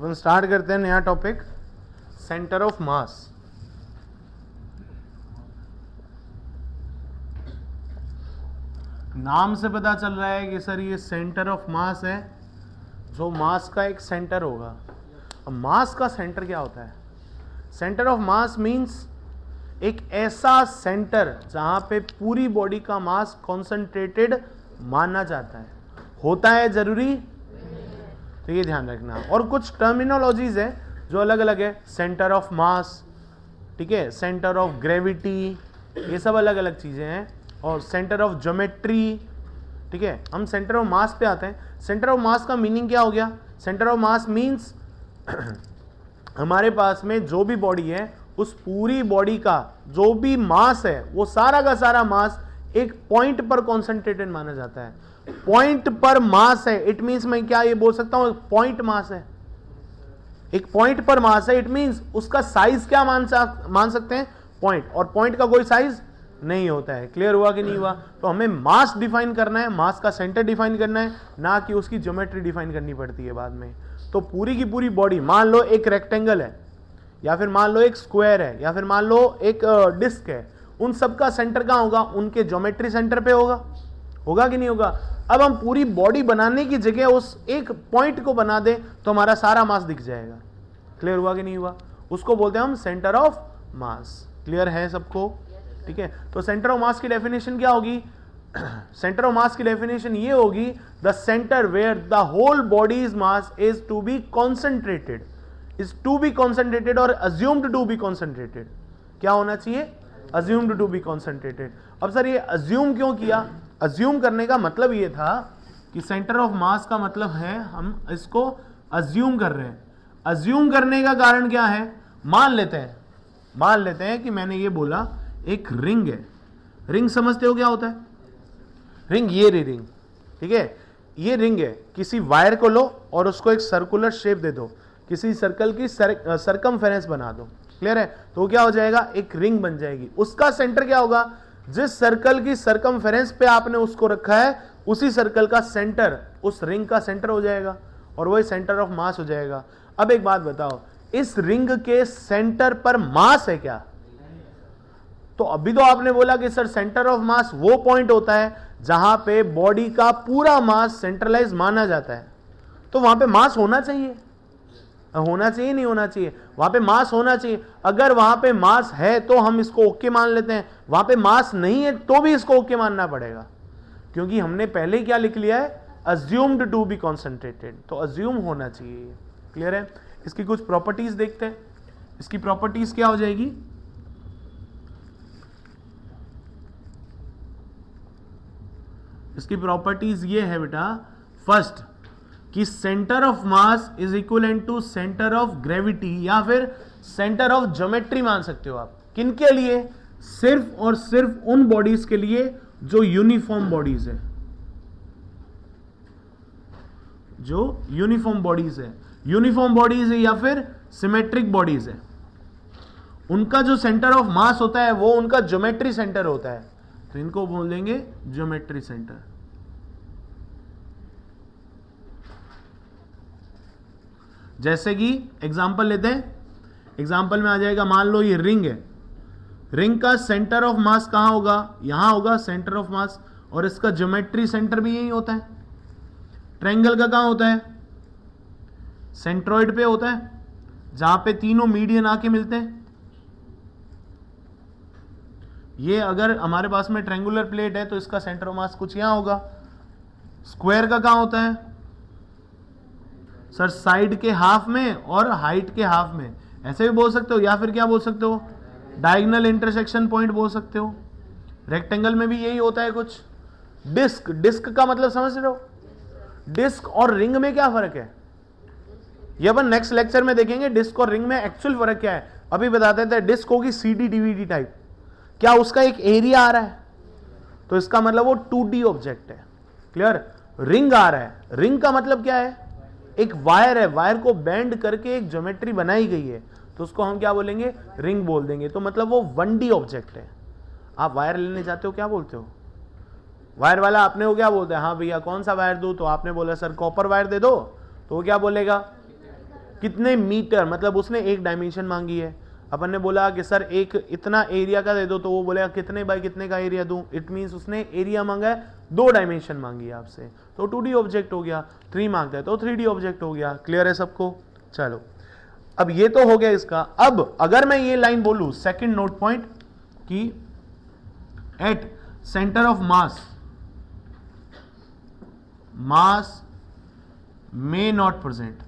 अपन start करते हैं नया टॉपिक, सेंटर ऑफ मास। नाम से पता चल रहा है कि सर ये सेंटर ऑफ मास है, जो मास का एक सेंटर होगा। अब मास का सेंटर क्या होता है? सेंटर ऑफ मास मींस एक ऐसा सेंटर जहां पे पूरी बॉडी का मास कॉन्सेंट्रेटेड माना जाता है। होता है जरूरी? तो ये ध्यान रखना। और कुछ टर्मिनोलॉजीज है जो अलग अलग है, सेंटर ऑफ मास, ठीक है, सेंटर ऑफ ग्रेविटी, ये सब अलग अलग चीजें हैं। और सेंटर ऑफ ज्योमेट्री, ठीक है। हम सेंटर ऑफ मास पे आते हैं। सेंटर ऑफ मास का मीनिंग क्या हो गया? सेंटर ऑफ मास मींस हमारे पास में जो भी बॉडी है, उस पूरी बॉडी का जो भी मास है, वो सारा का सारा मास एक पॉइंट पर कॉन्सेंट्रेटेड माना जाता है। पॉइंट पर मास है, इट मींस मैं क्या ये बोल सकता हूं, पॉइंट मास है, एक पॉइंट पर मास है, इट मींस उसका साइज क्या मान सकते हैं? पॉइंट। और पॉइंट का कोई साइज नहीं होता है। क्लियर हुआ कि नहीं हुआ? तो हमें मास डिफाइन करना है, मास का सेंटर डिफाइन करना है, ना कि उसकी ज्योमेट्री डिफाइन करनी पड़ती है बाद में। तो पूरी की पूरी बॉडी, मान लो एक रेक्टेंगल है, या फिर मान लो एक स्क्वायर है, या फिर मान लो एक डिस्क है, उन सब का सेंटर कहां होगा? उनके ज्योमेट्री सेंटर पे होगा। होगा कि नहीं होगा? अब हम पूरी बॉडी बनाने की जगह उस एक पॉइंट को बना दें तो हमारा सारा मास दिख जाएगा। क्लियर हुआ कि नहीं हुआ? उसको बोलते हैं हम सेंटर ऑफ मास। क्लियर है सबको? ठीक है। तो सेंटर ऑफ मास की डेफिनेशन क्या होगी? सेंटर ऑफ मास की डेफिनेशन ये होगी, the centre where the whole body's mass is to be concentrated, is to be concentrated और अज्यूम्ड टू बी कॉन्सेंट्रेटेड। क्या होना चाहिए? Assumed to be concentrated. अब सर ये अज्यूम क्यों किया? अज्यूम करने का मतलब ये था कि सेंटर ऑफ मास का मतलब है हम इसको अज्यूम कर रहे हैं। अज्यूम करने का कारण क्या है? मान लेते हैं कि मैंने ये बोला एक रिंग है। रिंग समझते हो क्या होता है? रिंग, ये रिंग, ठीक है, ये रिंग है। किसी वायर को लो और उसको एक सर्कुलर शेप दे दो, किसी सर्कल की सरकमफेरेंस बना दो। क्लियर है? तो क्या हो जाएगा? एक रिंग बन जाएगी। उसका सेंटर क्या होगा? जिस सर्कल की सरकमफेरेंस पे आपने उसको रखा है, उसी सर्कल का सेंटर उस रिंग का सेंटर हो जाएगा, और वही सेंटर ऑफ मास हो जाएगा। अब एक बात बताओ, इस रिंग के सेंटर पर मास है क्या? तो अभी तो आपने बोला कि सर सेंटर ऑफ मास वो पॉइंट होता है जहां पे बॉडी का पूरा मास सेंट्रलाइज माना जाता है। तो वहां पे मास होना चाहिए, नहीं होना चाहिए? वहां पे मास होना चाहिए। अगर वहां पे मास है तो हम इसको ओके मान लेते हैं, वहां पे मास नहीं है तो भी इसको ओके मानना पड़ेगा, क्योंकि हमने पहले क्या लिख लिया है? Assumed to be concentrated. तो अज्यूम होना चाहिए। क्लियर है? इसकी कुछ प्रॉपर्टीज देखते हैं। इसकी प्रॉपर्टीज क्या हो जाएगी? इसकी प्रॉपर्टीज ये है बेटा, फर्स्ट कि centre of mass is equal to centre of gravity, या फिर सेंटर ऑफ ज्योमेट्री मान सकते हो आप। किनके लिए? सिर्फ और सिर्फ उन बॉडीज के लिए जो यूनिफॉर्म बॉडीज है, जो यूनिफॉर्म बॉडीज है, यूनिफॉर्म बॉडीज है या फिर सिमेट्रिक बॉडीज है, उनका जो सेंटर ऑफ मास होता है वो उनका ज्योमेट्री सेंटर होता है। तो इनको बोलेंगे ज्योमेट्री सेंटर। जैसे कि एग्जांपल लेते हैं, एग्जांपल में आ जाएगा, मान लो ये रिंग है, रिंग का सेंटर ऑफ मास कहां होगा? यहां होगा सेंटर ऑफ मास, और इसका ज्योमेट्री सेंटर भी यही होता है। ट्रायंगल का कहां होता है? सेंट्रॉइड पे होता है, जहां पे तीनों मीडियन आके मिलते हैं। ये अगर हमारे पास में ट्रायंगुलर प्लेट है तो इसका सेंटर ऑफ मास कुछ यहां होगा। स्क्वायर का कहां होता है? सर साइड के हाफ में और हाइट के हाफ में, ऐसे भी बोल सकते हो, या फिर क्या बोल सकते हो? डायगोनल इंटरसेक्शन पॉइंट बोल सकते हो। रेक्टेंगल में भी यही होता है कुछ। डिस्क, डिस्क का मतलब समझ रहे हो? डिस्क और रिंग में क्या फर्क है, ये अपन नेक्स्ट लेक्चर में देखेंगे। डिस्क और रिंग में एक्चुअल फर्क क्या है। अभी बताते थे, डिस्क होगी सीडी डीवीडी टाइप, क्या उसका एक एरिया आ रहा है, तो इसका मतलब वो 2D ऑब्जेक्ट है। क्लियर? रिंग आ रहा है, रिंग का मतलब क्या है? एक वायर है, वायर को बेंड करके एक ज्योमेट्री बनाई गई है, तो उसको हम क्या बोलेंगे? रिंग बोल देंगे। तो मतलब वो 1D ऑब्जेक्ट है। आप वायर लेने जाते हो, क्या बोलते हो? वायर वाला आपने वो क्या बोलते हैं? हाँ भैया कौन सा वायर दूं? तो आपने बोला सर कॉपर वायर दे दो, तो वो क्या बोलेगा? कितने मीटर, मतलब उसने एक डायमेंशन मांगी है, अपन ने बोला कि सर एक इतना एरिया का दे दो, तो वो बोलेगा कितने बाय कितने का एरिया दूं, इट मींस उसने एरिया मांगा है, 2 डायमेंशन मांगी है आपसे, तो 2D ऑब्जेक्ट हो गया, 3 मांगता है तो 3D ऑब्जेक्ट हो गया। क्लियर है सबको? चलो अब ये तो हो गया इसका। अब अगर मैं ये लाइन बोलूं सेकंड नोट पॉइंट कि eight centre of mass may not present.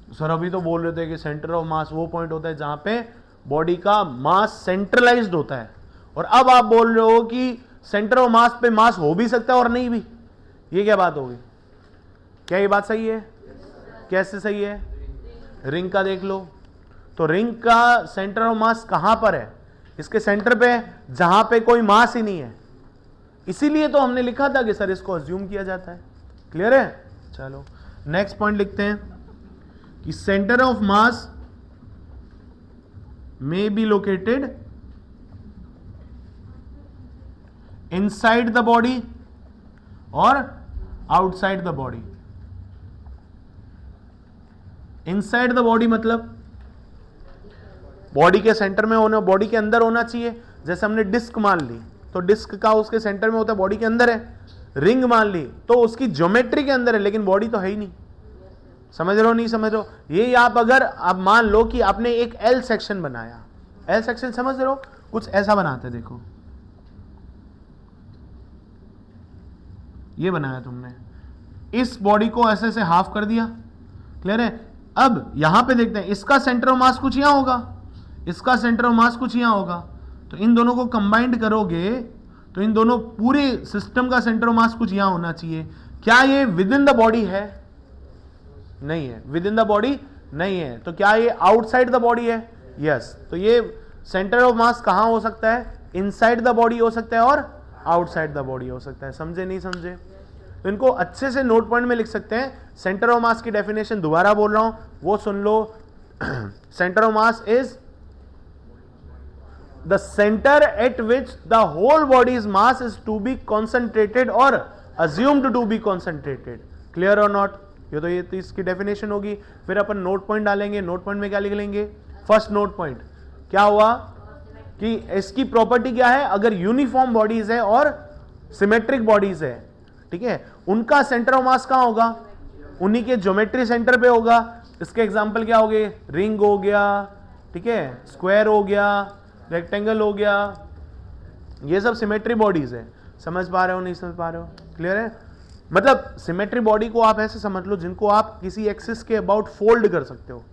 Sir अभी तो बोल रहे थे कि सेंटर ऑफ मास वो पॉइंट होता है जहां पे बॉडी का मास सेंट्रलाइज्ड होता है, और अब आप बोल रहे हो कि सेंटर ऑफ मास पे मास हो भी सकता है और नहीं भी। ये क्या बात होगी? क्या ये बात सही है? कैसे सही है? रिंग का देख लो, तो रिंग का सेंटर ऑफ मास कहां पर है? इसके सेंटर पे है, जहां पे कोई मास ही नहीं है। इसीलिए तो हमने लिखा था कि सर इसको अज्यूम किया जाता है। क्लियर है? चलो नेक्स्ट पॉइंट लिखते हैं कि centre of mass may be located inside the body और outside the body। inside the body मतलब बॉडी के सेंटर में होना, बॉडी के अंदर होना चाहिए। जैसे हमने डिस्क मान ली तो डिस्क का उसके सेंटर में होता है, बॉडी के अंदर है। रिंग मान ली तो उसकी ज्योमेट्री के अंदर है, लेकिन बॉडी तो है ही नहीं। समझ रहे हो नहीं समझ रहे हो? ये आप अगर आप मान लो कि आपने एक एल सेक्शन बनाया, एल सेक्शन समझ रहे हो? कुछ ऐसा बनाते, देखो ये बनाया तुमने, इस बॉडी को ऐसे से हाफ कर दिया। क्लियर है? अब यहां पे देखते हैं, इसका सेंटर ऑफ मास कुछ यहां होगा, इसका सेंटर ऑफ मास कुछ यहां होगा, तो इन दोनों को कंबाइंड करोगे तो इन दोनों पूरे सिस्टम का सेंटर ऑफ मास कुछ यहां होना चाहिए। क्या ये विद इन द बॉडी है? नहीं है, विद इन द बॉडी नहीं है। तो क्या ये आउटसाइड द बॉडी है? यस। तो ये सेंटर ऑफ मास कहां हो सकता है? इनसाइड द बॉडी हो सकता है और आउटसाइड द बॉडी हो सकता है। समझे नहीं समझे? तो इनको अच्छे से नोट पॉइंट में लिख सकते हैं। सेंटर ऑफ मास की डेफिनेशन दोबारा बोल रहा हूं, वो सुन लो। Centre of mass is the centre at which the whole body's mass is to be concentrated और assumed to be concentrated. Clear और नॉट? ये तो इसकी डेफिनेशन होगी। फिर अपन नोट पॉइंट डालेंगे। नोट पॉइंट में क्या लिख लेंगे? फर्स्ट नोट पॉइंट क्या हुआ कि इसकी प्रॉपर्टी क्या है? अगर यूनिफॉर्म बॉडीज है और सिमेट्रिक बॉडीज है, ठीक है, उनका सेंटर ऑफ मास कहां होगा? उन्हीं के ज्योमेट्री सेंटर पे होगा। इसके एग्जांपल क्या हो गए? रिंग हो गया, ठीक है, स्क्वायर हो गया, रेक्टेंगल हो गया, ये सब सिमेट्री बॉडीज है। समझ पा रहे हो नहीं समझ पा रहे हो? क्लियर है? मतलब सिमेट्री बॉडी को आप ऐसे समझ लो जिनको आप किसी एक्सिस के अबाउट फोल्ड कर सकते हो।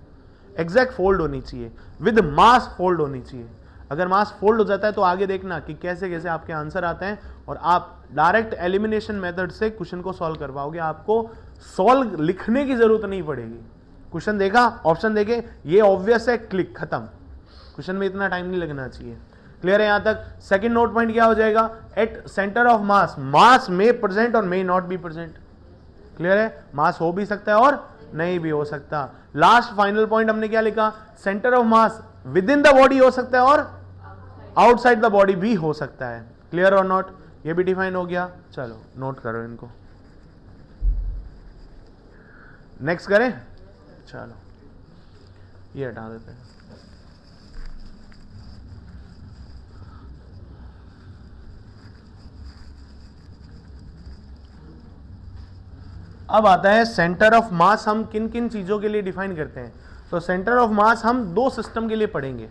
एग्जैक्ट फोल्ड होनी चाहिए, विद मास फोल्ड होनी चाहिए। अगर मास फोल्ड हो जाता है तो आगे देखना कि कैसे कैसे आपके आंसर आते हैं, और आप डायरेक्ट एलिमिनेशन मेथड से क्वेश्चन को सॉल्व कर पाओगे। आपको सॉल्व लिखने की जरूरत नहीं पड़ेगी। क्वेश्चन देखा, ऑप्शन देखे, ये ऑब्वियस है, क्लिक, खत्म। क्वेश्चन में इतना टाइम नहीं लगना चाहिए। क्लियर है यहां तक? सेकंड नोट पॉइंट क्या हो जाएगा? At centre of mass, mass may present और may not be present. Clear है? मास हो भी सकता है और नहीं भी हो सकता। लास्ट फाइनल पॉइंट हमने क्या लिखा? Centre of mass with in the body हो सकता है और आउटसाइड द बॉडी भी हो सकता है। क्लियर और नॉट? ये भी डिफाइन हो गया। चलो नोट करो इनको। नेक्स्ट करें? चलो ये हटा देते हैं। अब आता है सेंटर ऑफ मास हम किन किन चीजों के लिए डिफाइन करते हैं। तो सेंटर ऑफ मास हम 2 सिस्टम के लिए पढ़ेंगे,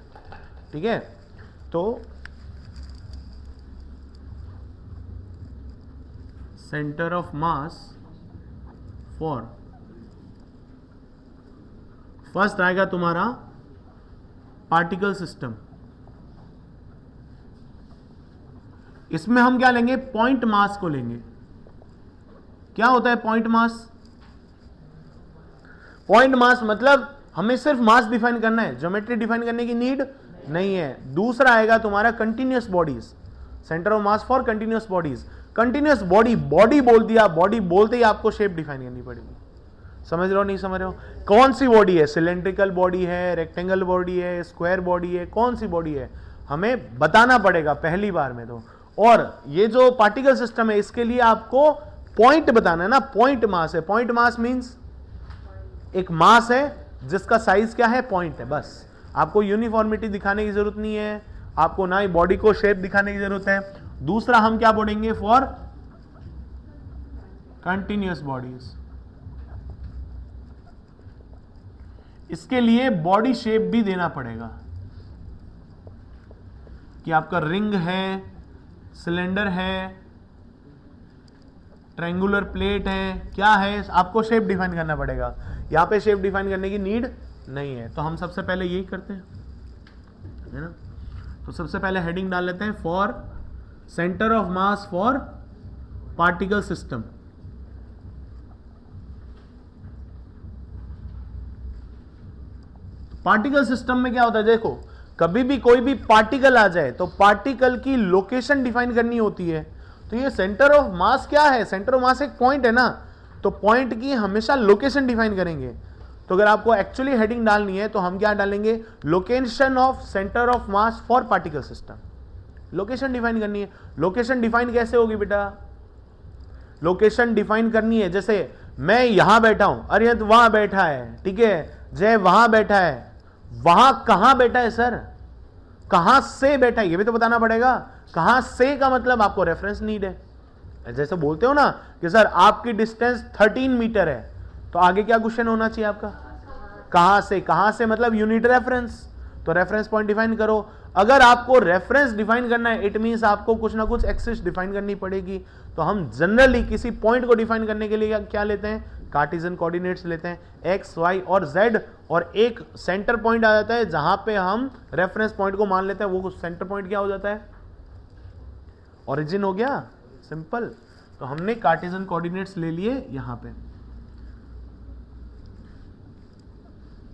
ठीक है? तो centre of mass for first आएगा तुम्हारा पार्टिकल सिस्टम। इसमें हम क्या लेंगे? पॉइंट मास को लेंगे। क्या होता है पॉइंट मास? पॉइंट मास मतलब हमें सिर्फ मास डिफाइन करना है, ज्योमेट्री डिफाइन करने की नीड नहीं है। दूसरा आएगा तुम्हारा continuous bodies, centre of mass for continuous bodies. Continuous body, body बोल दिया, बॉडी बोलते ही आपको शेप डिफाइन करनी पड़ेगी। समझ रहे हो नहीं समझ रहे हो? कौन सी बॉडी है? सिलेंड्रिकल बॉडी है, रेक्टेंगल बॉडी है, स्क्वायर बॉडी है, कौन सी बॉडी है हमें बताना पड़ेगा पहली बार में तो। और ये जो पार्टिकल सिस्टम है इसके लिए आपको पॉइंट बताना है ना, पॉइंट मास है। पॉइंट मास मींस एक मास है जिसका साइज क्या है, पॉइंट है। बस आपको यूनिफॉर्मिटी दिखाने की जरूरत नहीं है, आपको ना ही बॉडी को शेप दिखाने की जरूरत है। दूसरा हम क्या बोलेंगे, फॉर कंटिन्यूअस बॉडीज, इसके लिए बॉडी शेप भी देना पड़ेगा कि आपका रिंग है, सिलेंडर है, ट्रायंगुलर प्लेट है, क्या है, आपको शेप डिफाइन करना पड़ेगा। यहां पे शेप डिफाइन करने की नीड नहीं है, तो हम सबसे पहले यही करते हैं, है ना। तो सबसे पहले हेडिंग डाल लेते हैं, for centre of mass for particle system. Particle system में क्या होता है, देखो कभी भी कोई भी पार्टिकल आ जाए तो पार्टिकल की लोकेशन डिफाइन करनी होती है। तो ये सेंटर ऑफ मास क्या है, सेंटर ऑफ मास एक पॉइंट है ना, तो पॉइंट की हमेशा लोकेशन डिफाइन करेंगे। तो अगर आपको एक्चुअली हेडिंग डालनी है तो हम क्या डालेंगे, location of centre of mass for particle system. Location define करनी है। लोकेशन डिफाइन कैसे होगी बेटा, लोकेशन डिफाइन करनी है, जैसे मैं यहां बैठा हूं, अरिहंत वहां बैठा है, ठीक है, जय वहां बैठा है, वहां कहां बैठा है सर, कहां से बैठा है, ये भी तो बताना पड़ेगा। कहां से का मतलब आपको रेफरेंस नीड है। जैसे बोलते हो ना कि सर आपकी डिस्टेंस 13 मीटर है, तो आगे क्या क्वेश्चन होना चाहिए आपका, कहां से। कहां से मतलब यूनिट रेफरेंस, तो रेफरेंस पॉइंट डिफाइन करो। अगर आपको रेफरेंस डिफाइन करना है, इट मींस आपको कुछ ना कुछ एक्सिस डिफाइन करनी पड़ेगी। तो हम जनरली किसी पॉइंट को डिफाइन करने के लिए क्या लेते हैं, कार्टेशियन कोऑर्डिनेट्स लेते हैं, एक्स वाई और जेड, और एक सेंटर पॉइंट आ जाता है जहां पे हम रेफरेंस पॉइंट को मान लेते हैं। वो सेंटर पॉइंट क्या हो जाता है, ओरिजिन हो गया, सिंपल। तो हमने कार्टेशियन कोऑर्डिनेट्स ले लिए यहां पे।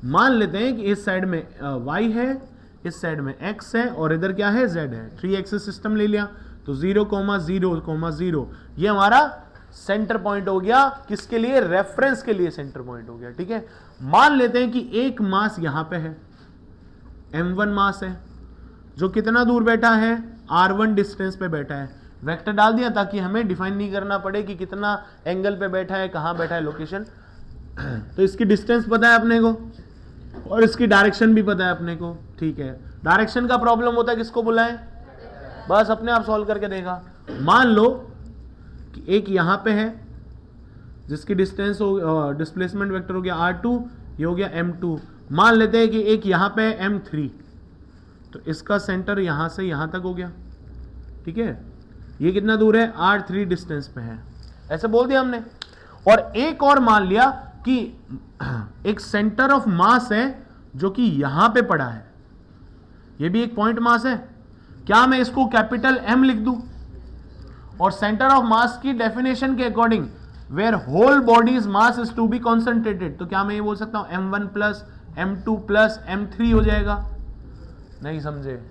मान लेते हैं कि इस साइड में y है, इस साइड में x है, और इधर क्या है, z है। 3 एक्सिस सिस्टम ले लिया, तो 0, 0, 0 ये हमारा सेंटर पॉइंट हो गया। किसके लिए, रेफरेंस के लिए सेंटर पॉइंट हो गया, ठीक है। मान लेते हैं कि एक मास यहां पे है, m1 मास है, जो कितना दूर बैठा है, r1 डिस्टेंस पे बैठा है। वेक्टर डाल दिया ताकि हमें डिफाइन नहीं करना पड़े कि कितना एंगल पे बैठा है, कहां बैठा है, लोकेशन। तो इसकी डिस्टेंस पता है अपने को और इसकी डायरेक्शन भी पता है अपने को, ठीक है। डायरेक्शन का प्रॉब्लम होता है, किसको बुलाएं, बस अपने आप सॉल्व करके देगा। मान लो कि एक यहां पे है जिसकी डिस्टेंस हो, डिस्प्लेसमेंट वेक्टर हो गया r2, ये हो गया m2। मान लेते हैं कि एक यहां पे है m3, तो इसका सेंटर यहां से यहां तक हो गया, ठीक है। ये कितना दूर है, r3 डिस्टेंस पे है, ऐसे बोल दिया हमने। और एक और मान लिया कि एक सेंटर ऑफ मास है जो कि यहां पे पड़ा है, ये भी एक पॉइंट मास है। क्या मैं इसको कैपिटल M लिख दूं, और सेंटर ऑफ मास की डेफिनेशन के according where whole body's mass is to be concentrated, तो क्या मैं ये बोल सकता हूं m1 plus m2 plus m3 हो जाएगा, नहीं समझे,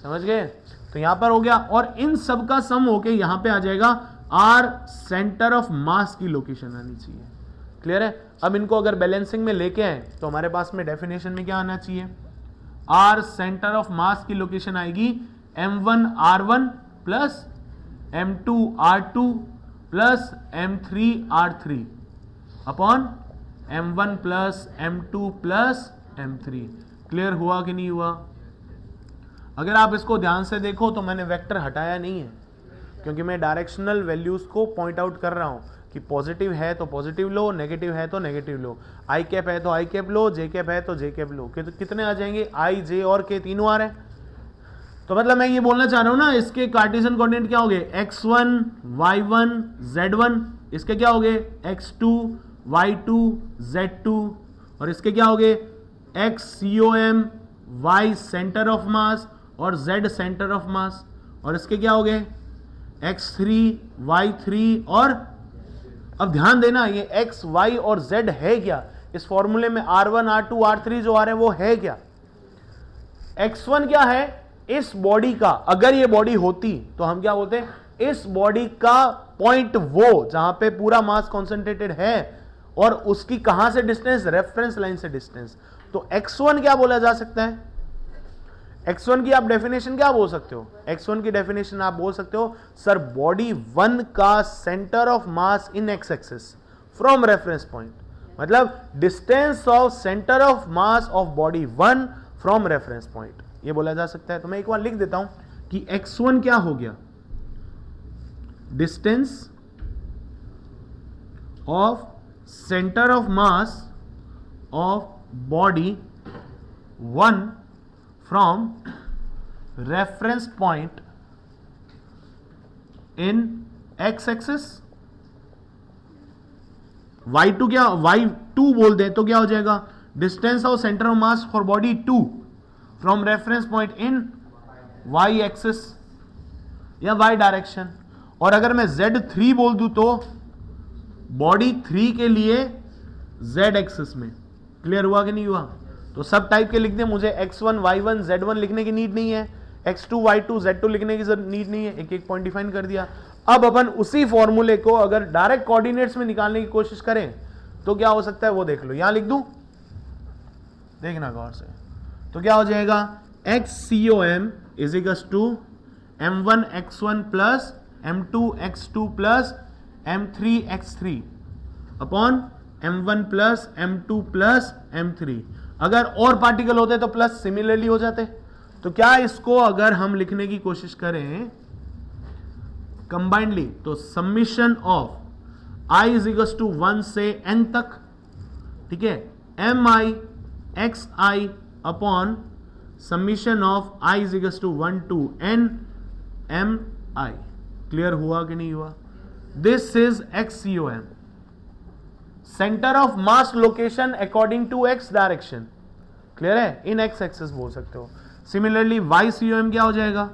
समझ गए। तो यहां पर हो गया, और इन सब का सम होके यहां पे आ जाएगा r सेंटर ऑफ मास की लोकेशन आनी चाहिए। क्लियर है। अब इनको अगर बैलेंसिंग में लेके आए तो हमारे पास में डेफिनेशन में क्या आना चाहिए, r सेंटर ऑफ मास की लोकेशन आएगी m1 r1 plus m2 r2 plus m3 r3 upon m1 plus m2 plus m3। Clear हुआ कि नहीं हुआ। अगर आप इसको ध्यान से देखो तो मैंने वेक्टर हटाया नहीं है, क्योंकि मैं डायरेक्शनल वैल्यूज को पॉइंट आउट कर रहा हूं कि पॉजिटिव है तो पॉजिटिव लो, नेगेटिव है तो नेगेटिव लो, आई कैप है तो आई कैप लो, जे कैप है तो जे कैप लो। कितने आ जाएंगे, आई, जे और के तीनों आ रहे हैं। तो मतलब मैं ये बोलना चाह रहा हूं ना, इसके कार्टेशियन कोऑर्डिनेट क्या हो गए, x1 y1 z1, इसके क्या हो गए x2 y2 z2, और इसके क्या हो गए x COM y centre of मास और z सेंटर ऑफ मास, और इसके क्या हो गए x3 y3, और अब ध्यान देना ये x y और z है क्या, इस फॉर्मूले में r1 r2 r3 जो आ रहे हैं वो है क्या। x1 क्या है, इस बॉडी का, अगर ये बॉडी होती तो हम क्या बोलते हैं, इस बॉडी का पॉइंट वो जहां पे पूरा मास कॉन्सेंट्रेटेड है, और उसकी कहां से डिस्टेंस, रेफरेंस लाइन से डिस्टेंस। तो x1 क्या बोला जा सकता है, x1 की आप डेफिनेशन क्या बोल सकते हो? x1 की डेफिनेशन आप बोल सकते हो सर बॉडी 1 का centre of mass in x axis from reference point, मतलब distance of centre of mass of body 1 from reference point, ये बोला जा सकता है। तो मैं एक बार लिख देता हूं कि x1 क्या हो गया, distance of centre of mass of body 1 from reference point in x axis, y2 क्या, y2 बोल दे तो क्या हो जाएगा, distance of centre of mass for body 2 from reference point in y axis या y डायरेक्शन। और अगर मैं z3 बोल दूं तो बॉडी 3 के लिए z एक्सिस में। क्लियर हुआ कि नहीं हुआ? तो सब टाइप के लिख दे, मुझे x1 y1 z1 लिखने की नीड नहीं है, x2 y2 z2 लिखने की नीड नहीं है, एक एक पॉइंट डिफाइन कर दिया। अब अपन उसी फॉर्मूले को अगर डायरेक्ट कोऑर्डिनेट्स में निकालने की कोशिश करें तो क्या हो सकता है वो देख लो, यहां लिख दूं, देखना गौर से। तो क्या हो जाएगा, xcom is equals to m1 x1 plus m2 x2 plus m3 x3 upon m1 plus m2 plus m3। अगर और पार्टिकल होते तो प्लस सिमिलरली हो जाते। तो क्या इसको अगर हम लिखने की कोशिश करें कंबाइंडली तो summation of i is equal to 1 से n तक, ठीक है, mi xi अपॉन summation of i is equal to 1 to n mi। Clear हुआ कि नहीं हुआ? This is xcom, centre of mass location according to X direction. Clear है? इन एक्स एक्सिस बोल सकते हो। सिमिलरली ycom क्या हो जाएगा,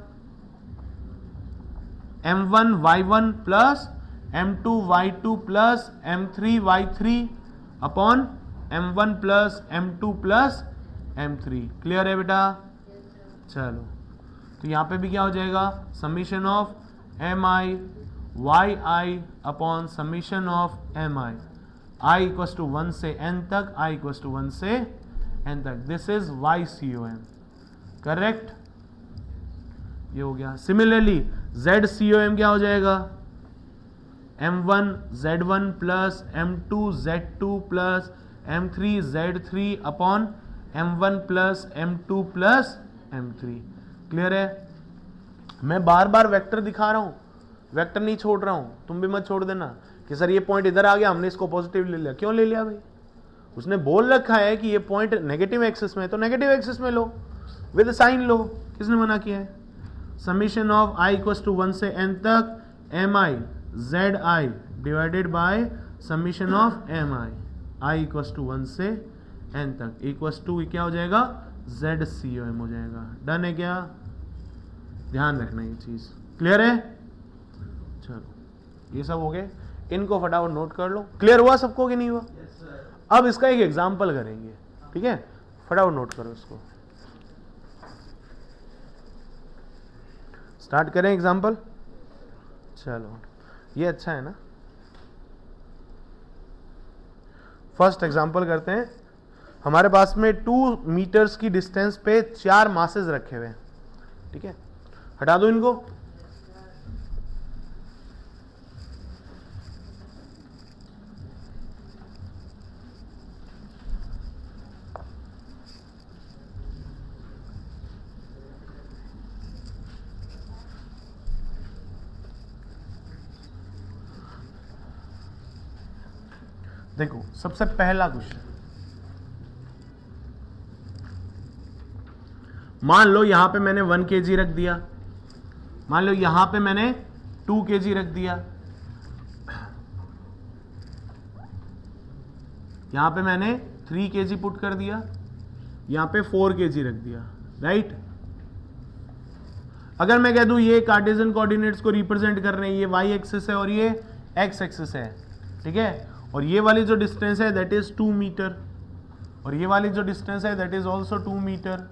m1 y1 plus m2 y2 plus m3 y3 upon m1 plus m2 plus m3। Clear है बेटा? चलो, तो यहां पे भी क्या हो जाएगा, summation of mi yi upon summation of mi, i equals to 1 से n तक, i इक्वल्स टू 1 से n तक। This is ycom, correct? ये हो गया। सिमिलरली zcom क्या हो जाएगा, m1 z1 plus m2 z2 plus m3 z3 upon m1 plus m2 plus m3। Clear है? मैं बार बार वेक्टर दिखा रहा हूं, वेक्टर नहीं छोड़ रहा हूं, तुम भी मत छोड़ देना कि सर ये पॉइंट इधर आ गया, हमने इसको पॉजिटिव ले लिया। क्यों ले लिया भाई? उसने बोल रखा है कि ये पॉइंट नेगेटिव एक्सिस में है तो नेगेटिव एक्सिस में लो, विद साइन लो। किसने मना किया है? Summation of i equals to 1 से n तक mi zi divided by summation of mi, i equals to 1 से n तक इक्वल्स टू क्या हो जाएगा, zcom हो जाएगा। डन है क्या? ध्यान रखना ये चीज। क्लियर है? चलो, ये सब हो गए, इनको फटाफट नोट कर लो। क्लियर हुआ सबको कि नहीं हुआ? अब इसका एक एग्जाम्पल करेंगे, ठीक है? फटाफट नोट करो इसको। स्टार्ट करें एग्जाम्पल। चलो, ये अच्छा है ना। फर्स्ट एग्जाम्पल करते हैं। हमारे पास में 2 मीटर्स की डिस्टेंस पे 4 मासेस रखे हुए हैं, ठीक है? हटा दो इनको। देखो, सबसे पहला क्वेश्चन, मान लो यहां पे मैंने 1 kg रख दिया, मान लो यहां पे मैंने 2 kg रख दिया, यहां पे मैंने 3 kg पुट कर दिया, यहां पे 4 kg रख दिया, राइट? अगर मैं कह दूं ये कार्टेशियन कोऑर्डिनेट्स को रिप्रेजेंट कर रहे हैं, ये y एक्सिस है और ये x एक्सिस है, ठीक है? और ये वाली जो डिस्टेंस है दैट इज 2 मीटर, और ये वाली जो डिस्टेंस है दैट इज ऑल्सो 2 मीटर,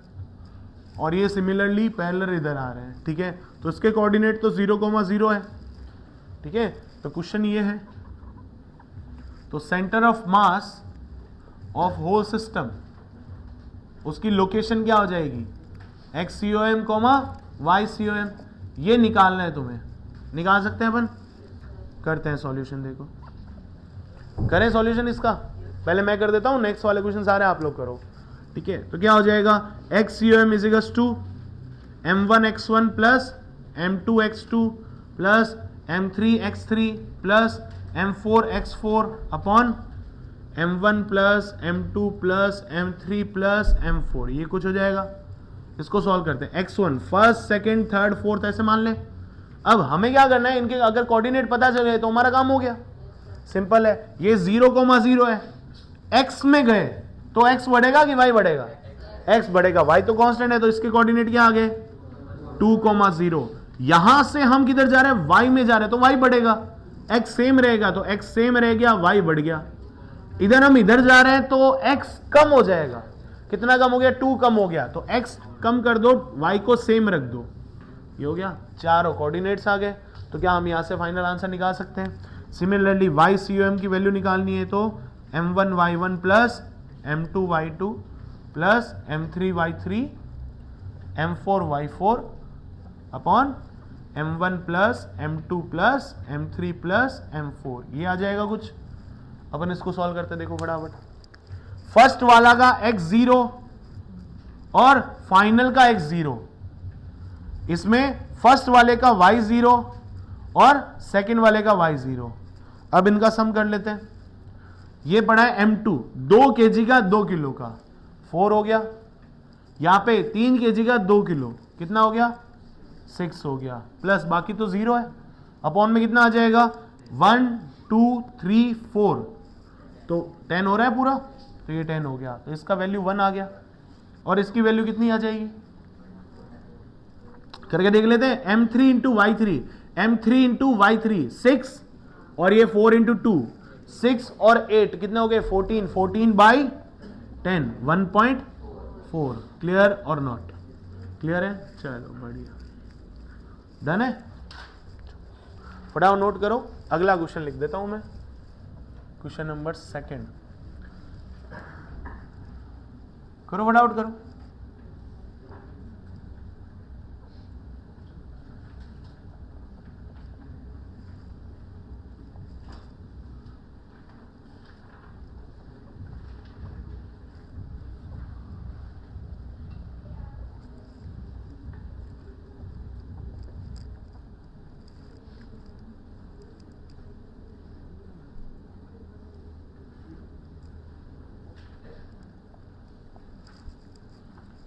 और ये सिमिलरली पैरेलल इधर आ रहे हैं, ठीक है? तो इसके कोऑर्डिनेट तो 0,0 है, ठीक है? तो क्वेश्चन ये है, तो centre of mass of whole system, उसकी लोकेशन क्या हो जाएगी, X C O M comma Y C O M, ये निकालना है तुम्हें। निकाल सकते हैं अपन, करते हैं सॉल्यूशन। देखो करें सॉल्यूशन इसका, पहले मैं कर देता हूं, नेक्स्ट वाले क्वेश्चन सारे आप लोग करो, ठीक है। तो क्या हो जाएगा, X C O M is equals to m1x1 plus m2x2 plus m3x3 plus m4x4 upon m1 plus m2 plus m3 plus m4, ये कुछ हो जाएगा। इसको सॉल्व करते हैं, x1 first second third fourth ऐसे मान ले। अब हमें क्या करना है, इनके अगर कोऑर्डिनेट पता चले तो हमारा काम हो गया, सिंपल है। ये 0,0 है, x में गए तो x बढ़ेगा कि y बढ़ेगा, x बढ़ेगा, y तो कांस्टेंट है तो इसके कोऑर्डिनेट क्या आ गए 2,0। यहां से हम किधर जा रहे हैं, y में जा रहे हैं तो y बढ़ेगा, x सेम रहेगा तो x सेम रह गया, y बढ़ गया। इधर हम इधर जा रहे हैं तो x कम हो जाएगा, कितना कम हो गया 2 कम हो गया, तो x कम कर दो, y को सेम रख दो, ये हो गया, चारों कोऑर्डिनेट्स आ गए। तो क्या हम यहां से फाइनल आंसर निकाल सकते हैं। सिमिलरली y COM की वैल्यू निकालनी है तो m1 y1 plus m2 y2 plus m3 y3 m4 y4 upon m1 plus m2 plus m3 plus m4, ये आ जाएगा कुछ। अपन इसको सॉल्व करते देखो फटाफट। फर्स्ट वाला का x0 और फाइनल का x0, इसमें फर्स्ट वाले का y0 और सेकंड वाले का y0। अब इनका सम कर लेते हैं। ये पड़ा है m2 2 kg का 2 किलो का 4 हो गया, यहां पे 3 kg का 2 किलो कितना हो गया 6 हो गया, प्लस बाकी तो 0 है, अपॉन में कितना आ जाएगा 1 2 3 4, तो 10 हो रहा है पूरा, तो ये 10 हो गया, तो इसका वैल्यू 1 आ गया। और इसकी वैल्यू कितनी आ जाएगी, करके देख लेते हैं। m3 into y3, m3 into y3 6, और ये 4 इंटू 2 6 और 8 कितने हो गए 14, 14 बाई 10 1.4। क्लियर और नॉट क्लियर है, चलो बढ़िया, डन है। फटाफट नोट करो, अगला क्वेश्चन लिख देता हूं मैं, क्वेश्चन नंबर 2 करो, फटाफट करो।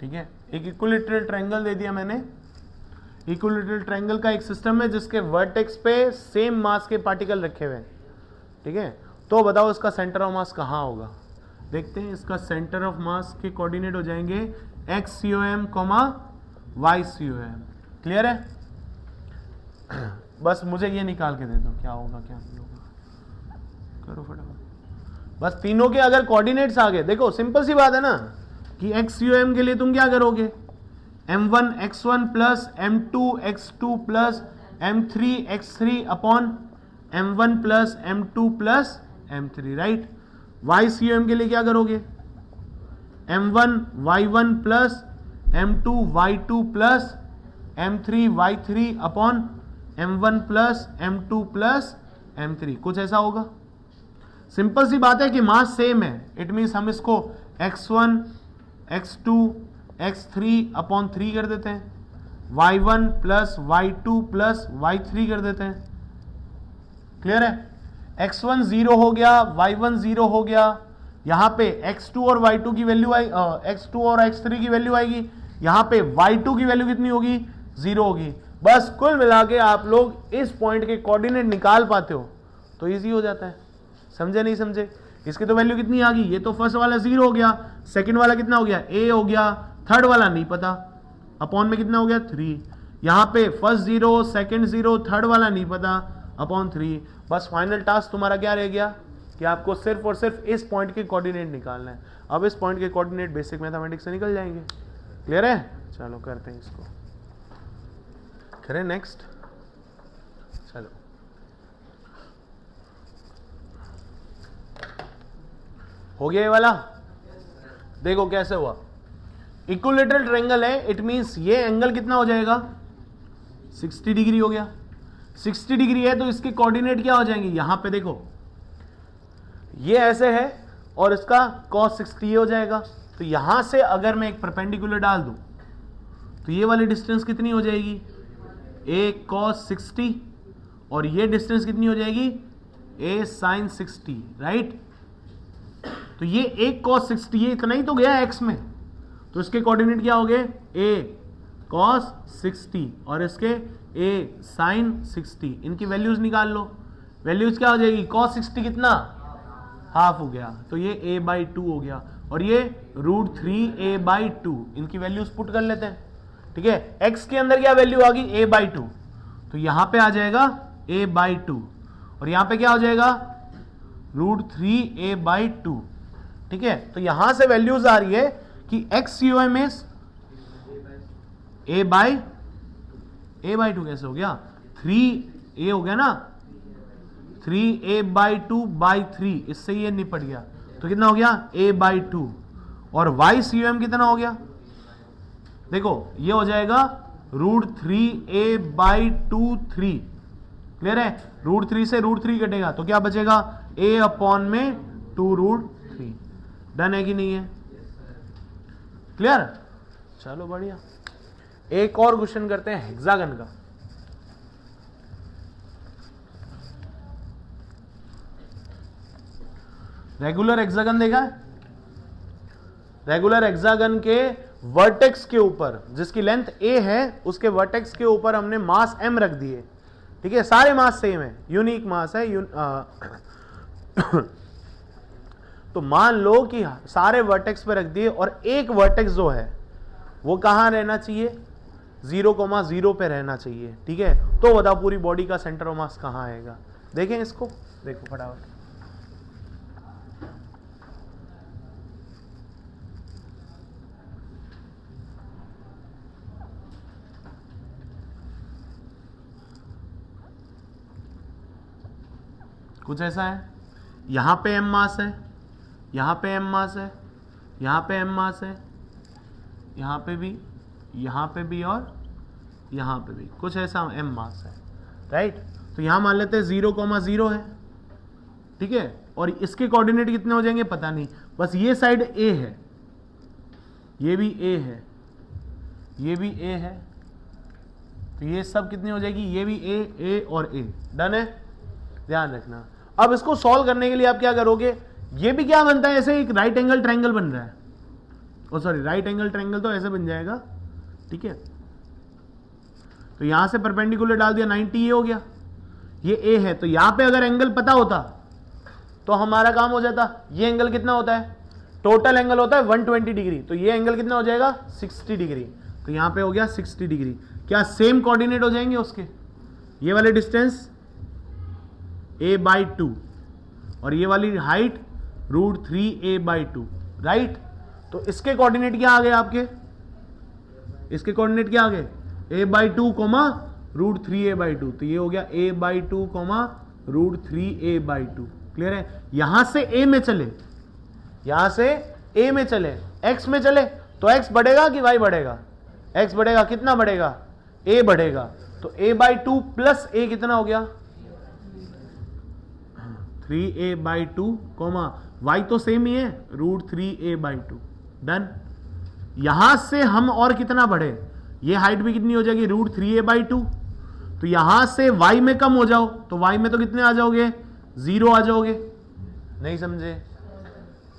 ठीक है, एक इक्विलैटरल ट्रायंगल दे दिया मैंने। इक्विलैटरल ट्रायंगल का एक सिस्टम है जिसके वर्टेक्स पे सेम मास के पार्टिकल रखे हुए हैं, ठीक है। तो बताओ इसका सेंटर ऑफ मास कहाँ होगा, देखते हैं। इसका सेंटर ऑफ मास के कोऑर्डिनेट हो जाएंगे X COM comma Y COM। Clear है, बस मुझे ये निकाल के दे दो क्या होगा क्या नहीं होगा, करो फटाफट। बस तीनों के अगर कोऑर्डिनेट्स आ गए, देखो सिंपल सी बात है ना कि एक्स COM के लिए तुम क्या करोगे, m1 x1 plus m2 x2 plus m3 x3 upon m1 plus m2 plus m3, right. y COM के लिए क्या करोगे, m1 y1 plus m2 y2 plus m3 y3 upon m1 plus m2 plus m3, कुछ ऐसा होगा। Simple सी बात है कि मास सेम है, इट मीन्स हम इसको x1 x2 x3 अपॉन 3 कर देते हैं, y1 plus y2 plus y3 कर देते हैं। क्लियर है, x1 0 हो गया, y1 0 हो गया, यहां पे x2 और y2 की वैल्यू आई, x2 और x3 की वैल्यू आएगी, यहां पे y2 की वैल्यू कितनी होगी 0 होगी। बस कुल मिला के आप लोग इस पॉइंट के कोऑर्डिनेट निकाल पाते हो तो इजी हो जाता है। समझे नहीं समझे, इसकी तो वैल्यू कितनी आ गई, ये तो फर्स्ट वाला 0 हो गया, सेकंड वाला कितना हो गया a हो गया, थर्ड वाला नहीं पता, अपॉन में कितना हो गया 3, यहां पे फर्स्ट 0 सेकंड 0 थर्ड वाला नहीं पता, अपॉन 3। बस फाइनल टास्क तुम्हारा क्या रह गया कि आपको सिर्फ और सिर्फ इस पॉइंट के कोऑर्डिनेट निकालना है। अब इस पॉइंट के कोऑर्डिनेट बेसिक मैथमेटिक्स से निकल जाएंगे। क्लियर है, चलो करते हैं इसको, करें नेक्स्ट। चलो हो गया ये वाला, देखो कैसे हुआ। इक्विलेटरल ट्रायंगल है, इट मींस ये एंगल कितना हो जाएगा 60 डिग्री हो गया। 60 डिग्री है तो इसके कोऑर्डिनेट क्या हो जाएंगे, यहां पे देखो ये ऐसे है और इसका cos 60 हो जाएगा। तो यहां से अगर मैं एक परपेंडिकुलर डाल दूं तो ये वाली डिस्टेंस कितनी हो जाएगी a cos 60 और ये डिस्टेंस कितनी हो जाएगी a sin 60, राइट। तो ये a cos 60 ये इतना ही तो गया x में, तो इसके कोऑर्डिनेट क्या हो गए a cos 60 और इसके a sin 60। इनकी वैल्यूज निकाल लो, वैल्यूज क्या हो जाएगी cos 60 कितना हाफ हो गया, तो ये a/2 हो गया और ये √3a/2। इनकी वैल्यूज पुट कर लेते हैं, ठीक है। x के अंदर क्या वैल्यू आ गई a/2, तो यहां पे आ जाएगा a/2 और यहां पे क्या हो जाएगा √3a/2, ठीक है। तो यहां से वैल्यूज आ रही है कि x UM इज a/2 कैसे हो गया 3a हो गया ना, 3a/2/3, इससे ये निपट गया तो कितना हो गया a/2 और y CUM कितना हो गया देखो ये हो जाएगा √3a/2/3, क्लियर है। √3 से √3 कटेगा तो क्या बचेगा a/2√3। डन है कि नहीं है, क्लियर। चलो बढ़िया, एक और क्वेश्चन करते हैं हेक्सागन का। रेगुलर हेक्सागन देखा है, रेगुलर हेक्सागन के वर्टेक्स के ऊपर जिसकी लेंथ a है उसके वर्टेक्स के ऊपर हमने मास m रख दिए, ठीक है। सारे मास सेम है, यूनिक मास है तो मान लो कि सारे वर्टेक्स पे रख दिए और एक वर्टेक्स जो है वो कहां रहना चाहिए 0,0 पे रहना चाहिए, ठीक है। तो बताओ पूरी बॉडी का सेंटर ऑफ मास कहां आएगा, देखें इसको, देखो फटाफट। कुछ ऐसा है, यहां पे m मास है, यहां पे m मास है, यहां पे m मास है, यहां पे भी और यहां पे भी कुछ ऐसा m मास है, राइट। तो यहां मान लेते हैं 0,0 है, ठीक है। और इसके कोऑर्डिनेट कितने हो जाएंगे पता नहीं, बस ये साइड a है, ये भी a है, ये भी a है, तो ये सब कितनी हो जाएगी, ये भी a और a। डन है, ध्यान रखना। अब इसको सॉल्व करने के लिए आप क्या करोगे, ये भी क्या बनता है ऐसे एक राइट एंगल ट्रायंगल बन रहा है, ओ सॉरी राइट एंगल ट्रायंगल तो ऐसे बन जाएगा, ठीक है। तो यहां से परपेंडिकुलर डाल दिया 90, ये हो गया, ये a है। तो यहां पे अगर एंगल पता होता तो हमारा काम हो जाता। ये एंगल कितना होता है, टोटल एंगल होता है 120 डिग्री, तो ये एंगल कितना हो जाएगा 60 डिग्री, तो यहां पे हो गया 60 डिग्री। क्या सेम कोऑर्डिनेट हो जाएंगे उसके, ये वाले डिस्टेंस a/2 और ये वाली हाइट √3a/2, राइट। तो इसके कोऑर्डिनेट क्या आ गए आपके, इसके कोऑर्डिनेट क्या आ गए a/2, √3a/2, तो ये हो गया a/2, √3a/2, क्लियर है। यहां से a में चले, यहां से a में चले, x में चले तो x बढ़ेगा कि y बढ़ेगा, x बढ़ेगा, कितना बढ़ेगा a बढ़ेगा, तो a/2 प्लस a कितना हो गया 3a/2, y तो सेम ही है √3a/2। डन। यहां से हम और कितना बढ़े, ये हाइट भी कितनी हो जाएगी √3a/2, तो यहां से y में कम हो जाओ, तो y में तो कितने आ जाओगे 0 आ जाओगे, नहीं समझे।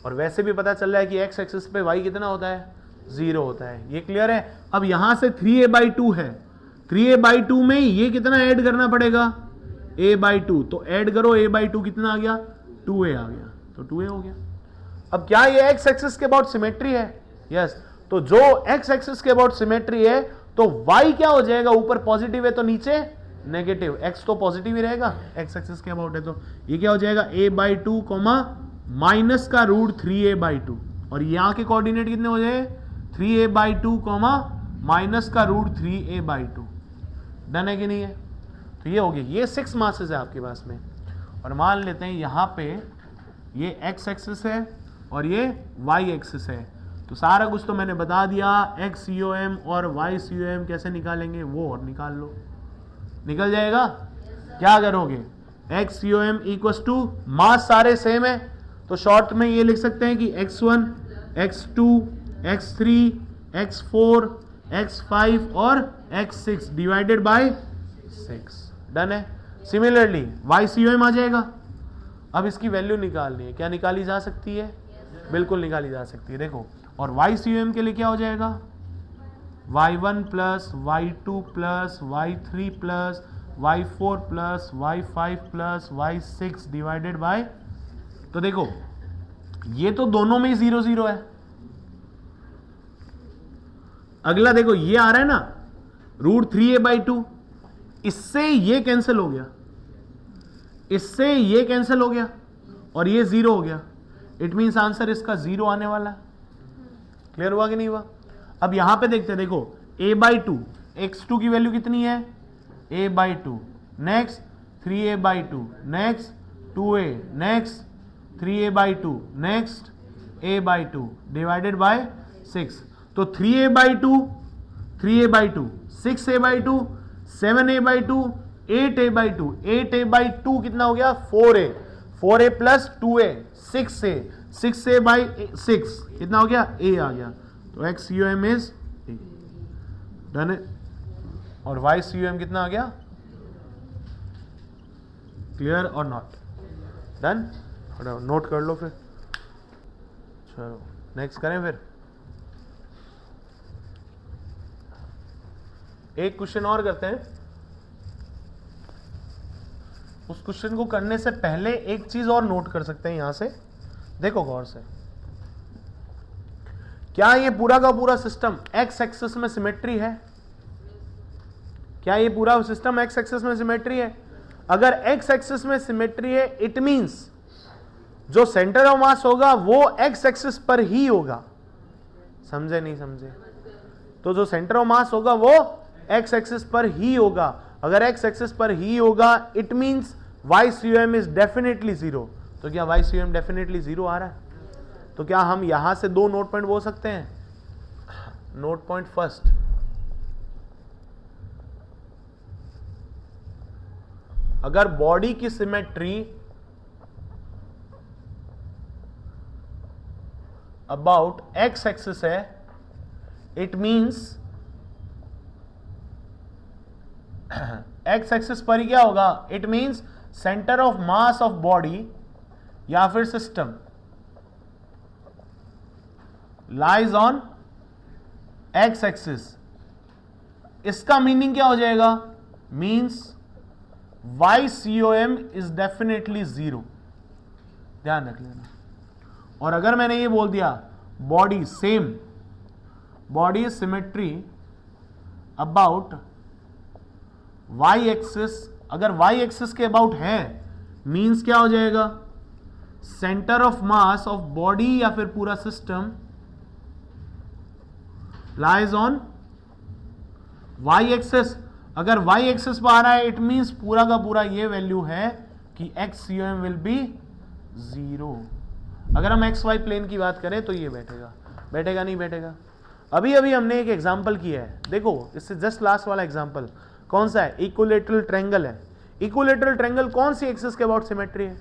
और वैसे भी पता चल रहा है कि x एक्सिस पे y कितना होता है 0 होता है, ये क्लियर है। अब यहां से 3a/2 है, 3a/2 में ये कितना ऐड करना पड़ेगा a/2, तो ऐड करो a/2 कितना आ गया 2a आ गया, तो 2a हो गया। अब क्या ये x एक्सिस के अबाउट सिमेट्री है, यस। तो जो x एक्सिस के अबाउट सिमेट्री है तो y क्या हो जाएगा, ऊपर पॉजिटिव है तो नीचे नेगेटिव, x तो पॉजिटिव ही रहेगा, x एक्सिस के अबाउट है तो ये क्या हो जाएगा a/2, माइनस का √3a/2, और यहां के कोऑर्डिनेट कितने हो जाए 3a/2, माइनस का √3a/2। डन है कि नहीं है, तो ये हो गया, ये 6 मासेस है आपके पास में। और मान लेते हैं यहां पे ये x एक्सिस है और ये y एक्सिस है, तो सारा कुछ तो मैंने बता दिया। एक्स COM और वाई COM कैसे निकालेंगे वो और निकाल लो, निकल जाएगा। क्या करोगे, X COM equals to mass सारे सेम है तो शॉर्ट में ये लिख सकते हैं कि x1 x2 x3 x4 x5 और x6 डिवाइडेड बाय 6। डन है। सिमिलरली वाई COM आ जाएगा। अब इसकी वैल्यू निकालनी है, क्या निकाली जा सकती है, बिल्कुल निकाली जा सकती है। देखो, और वाई COM के लिए क्या हो जाएगा, y1 plus y2 plus y3 plus y4 plus y5 plus y6 divided by, तो देखो ये तो दोनों में ही 0 0 है। अगला देखो ये आ रहा है ना √3a/2, इससे ये कैंसिल हो गया, इससे ये कैंसिल हो गया और ये 0 हो गया। इट मीन्स आंसर इसका 0 आने वाला है। क्लियर हुआ कि नहीं हुआ। अब यहां पे देखते हैं, देखो a/2, x2 की वैल्यू कितनी है a/2, next 3a/2, next 2a, next 3a/2, next a/2 divided by 6। तो 3a/2, 3a/2, 6a/2, 7a/2, 8a/2, 8a/2 कितना हो गया 4a, 4a plus 2a 6a, 6a/6 कितना हो गया a आ गया। तो x COM is a। Done है। और y COM कितना आ गया, क्लियर और नॉट। डन, नोट कर लो फिर। चलो नेक्स्ट करें फिर। एक क्वेश्चन और करते हैं। उस क्वेश्चन को करने से पहले एक चीज और नोट कर सकते हैं यहां से, देखो गौर से। क्या ये पूरा का पूरा सिस्टम एक्स एक्सिस में सिमेट्री है, क्या ये पूरा सिस्टम एक्स एक्सिस में सिमेट्री है। अगर एक्स एक्सिस में सिमेट्री है इट मींस जो सेंटर ऑफ मास होगा वो एक्स एक्सिस पर ही होगा। समझे नहीं समझे, तो जो सेंटर ऑफ मास होगा वो एक्स एक्सिस पर ही होगा। अगर एक्स एक्सिस पर ही होगा it means Y COM is definitely 0। तो क्या वाई COM डेफिनेटली 0 आ रहा है। तो क्या हम यहां से दो नोट पॉइंट बोल सकते हैं। नोट पॉइंट फर्स्ट, अगर बॉडी की सिमेट्री अबाउट एक्स एक्सिस है इट मींस एक्स एक्सिस पर ही क्या होगा, it means centre of mass of body या फिर system lies on X axis. इसका मीनिंग क्या हो जाएगा, means Y COM is definitely 0। ध्यान रख लेना। और अगर मैंने ये बोल दिया body same, body symmetry about Y axis, अगर वाई एक्सिस के अबाउट है मींस क्या हो जाएगा, centre of mass of body या फिर पूरा system lies on Y axis. अगर वाई एक्सिस पर आ रहा है इट मींस पूरा का पूरा ये वैल्यू है कि एक्स COM विल बी 0। अगर हम एक्स वाई प्लेन की बात करें तो ये बैठेगा, बैठेगा नहीं बैठेगा। अभी अभी हमने एक एग्जांपल किया है, देखो इससे जस्ट लास्ट वाला एग्जांपल कौन सा है, इक्विलैटरल ट्रायंगल है। इक्विलैटरल ट्रायंगल कौन सी एक्सिस के अबाउट सिमेट्री है,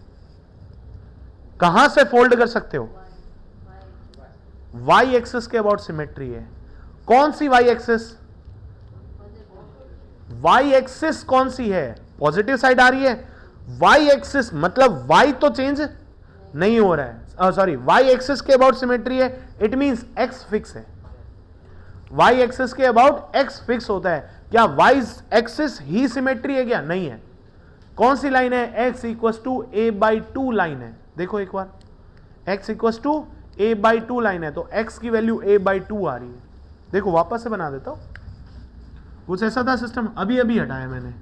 कहां से फोल्ड कर सकते हो, वाई एक्सिस के अबाउट सिमेट्री है। कौन सी वाई एक्सिस, वाई एक्सिस कौन सी है, पॉजिटिव साइड आ रही है। वाई एक्सिस मतलब वाई तो चेंज नहीं हो रहा है, सॉरी वाई एक्सिस के अबाउट सिमेट्री है इट मींस एक्स फिक्स है। वाई एक्सिस के अबाउट एक्स फिक्स होता है। क्या वाई एक्सिस ही सिमेट्री है क्या, नहीं है। कौन सी लाइन है, x equals to a/2 line है। देखो एक बार x equals to a/2 line है तो x की वैल्यू a/2 आ रही है। देखो वापस से बना देता हूं, कुछ ऐसा था सिस्टम, अभी अभी हटाया मैंने,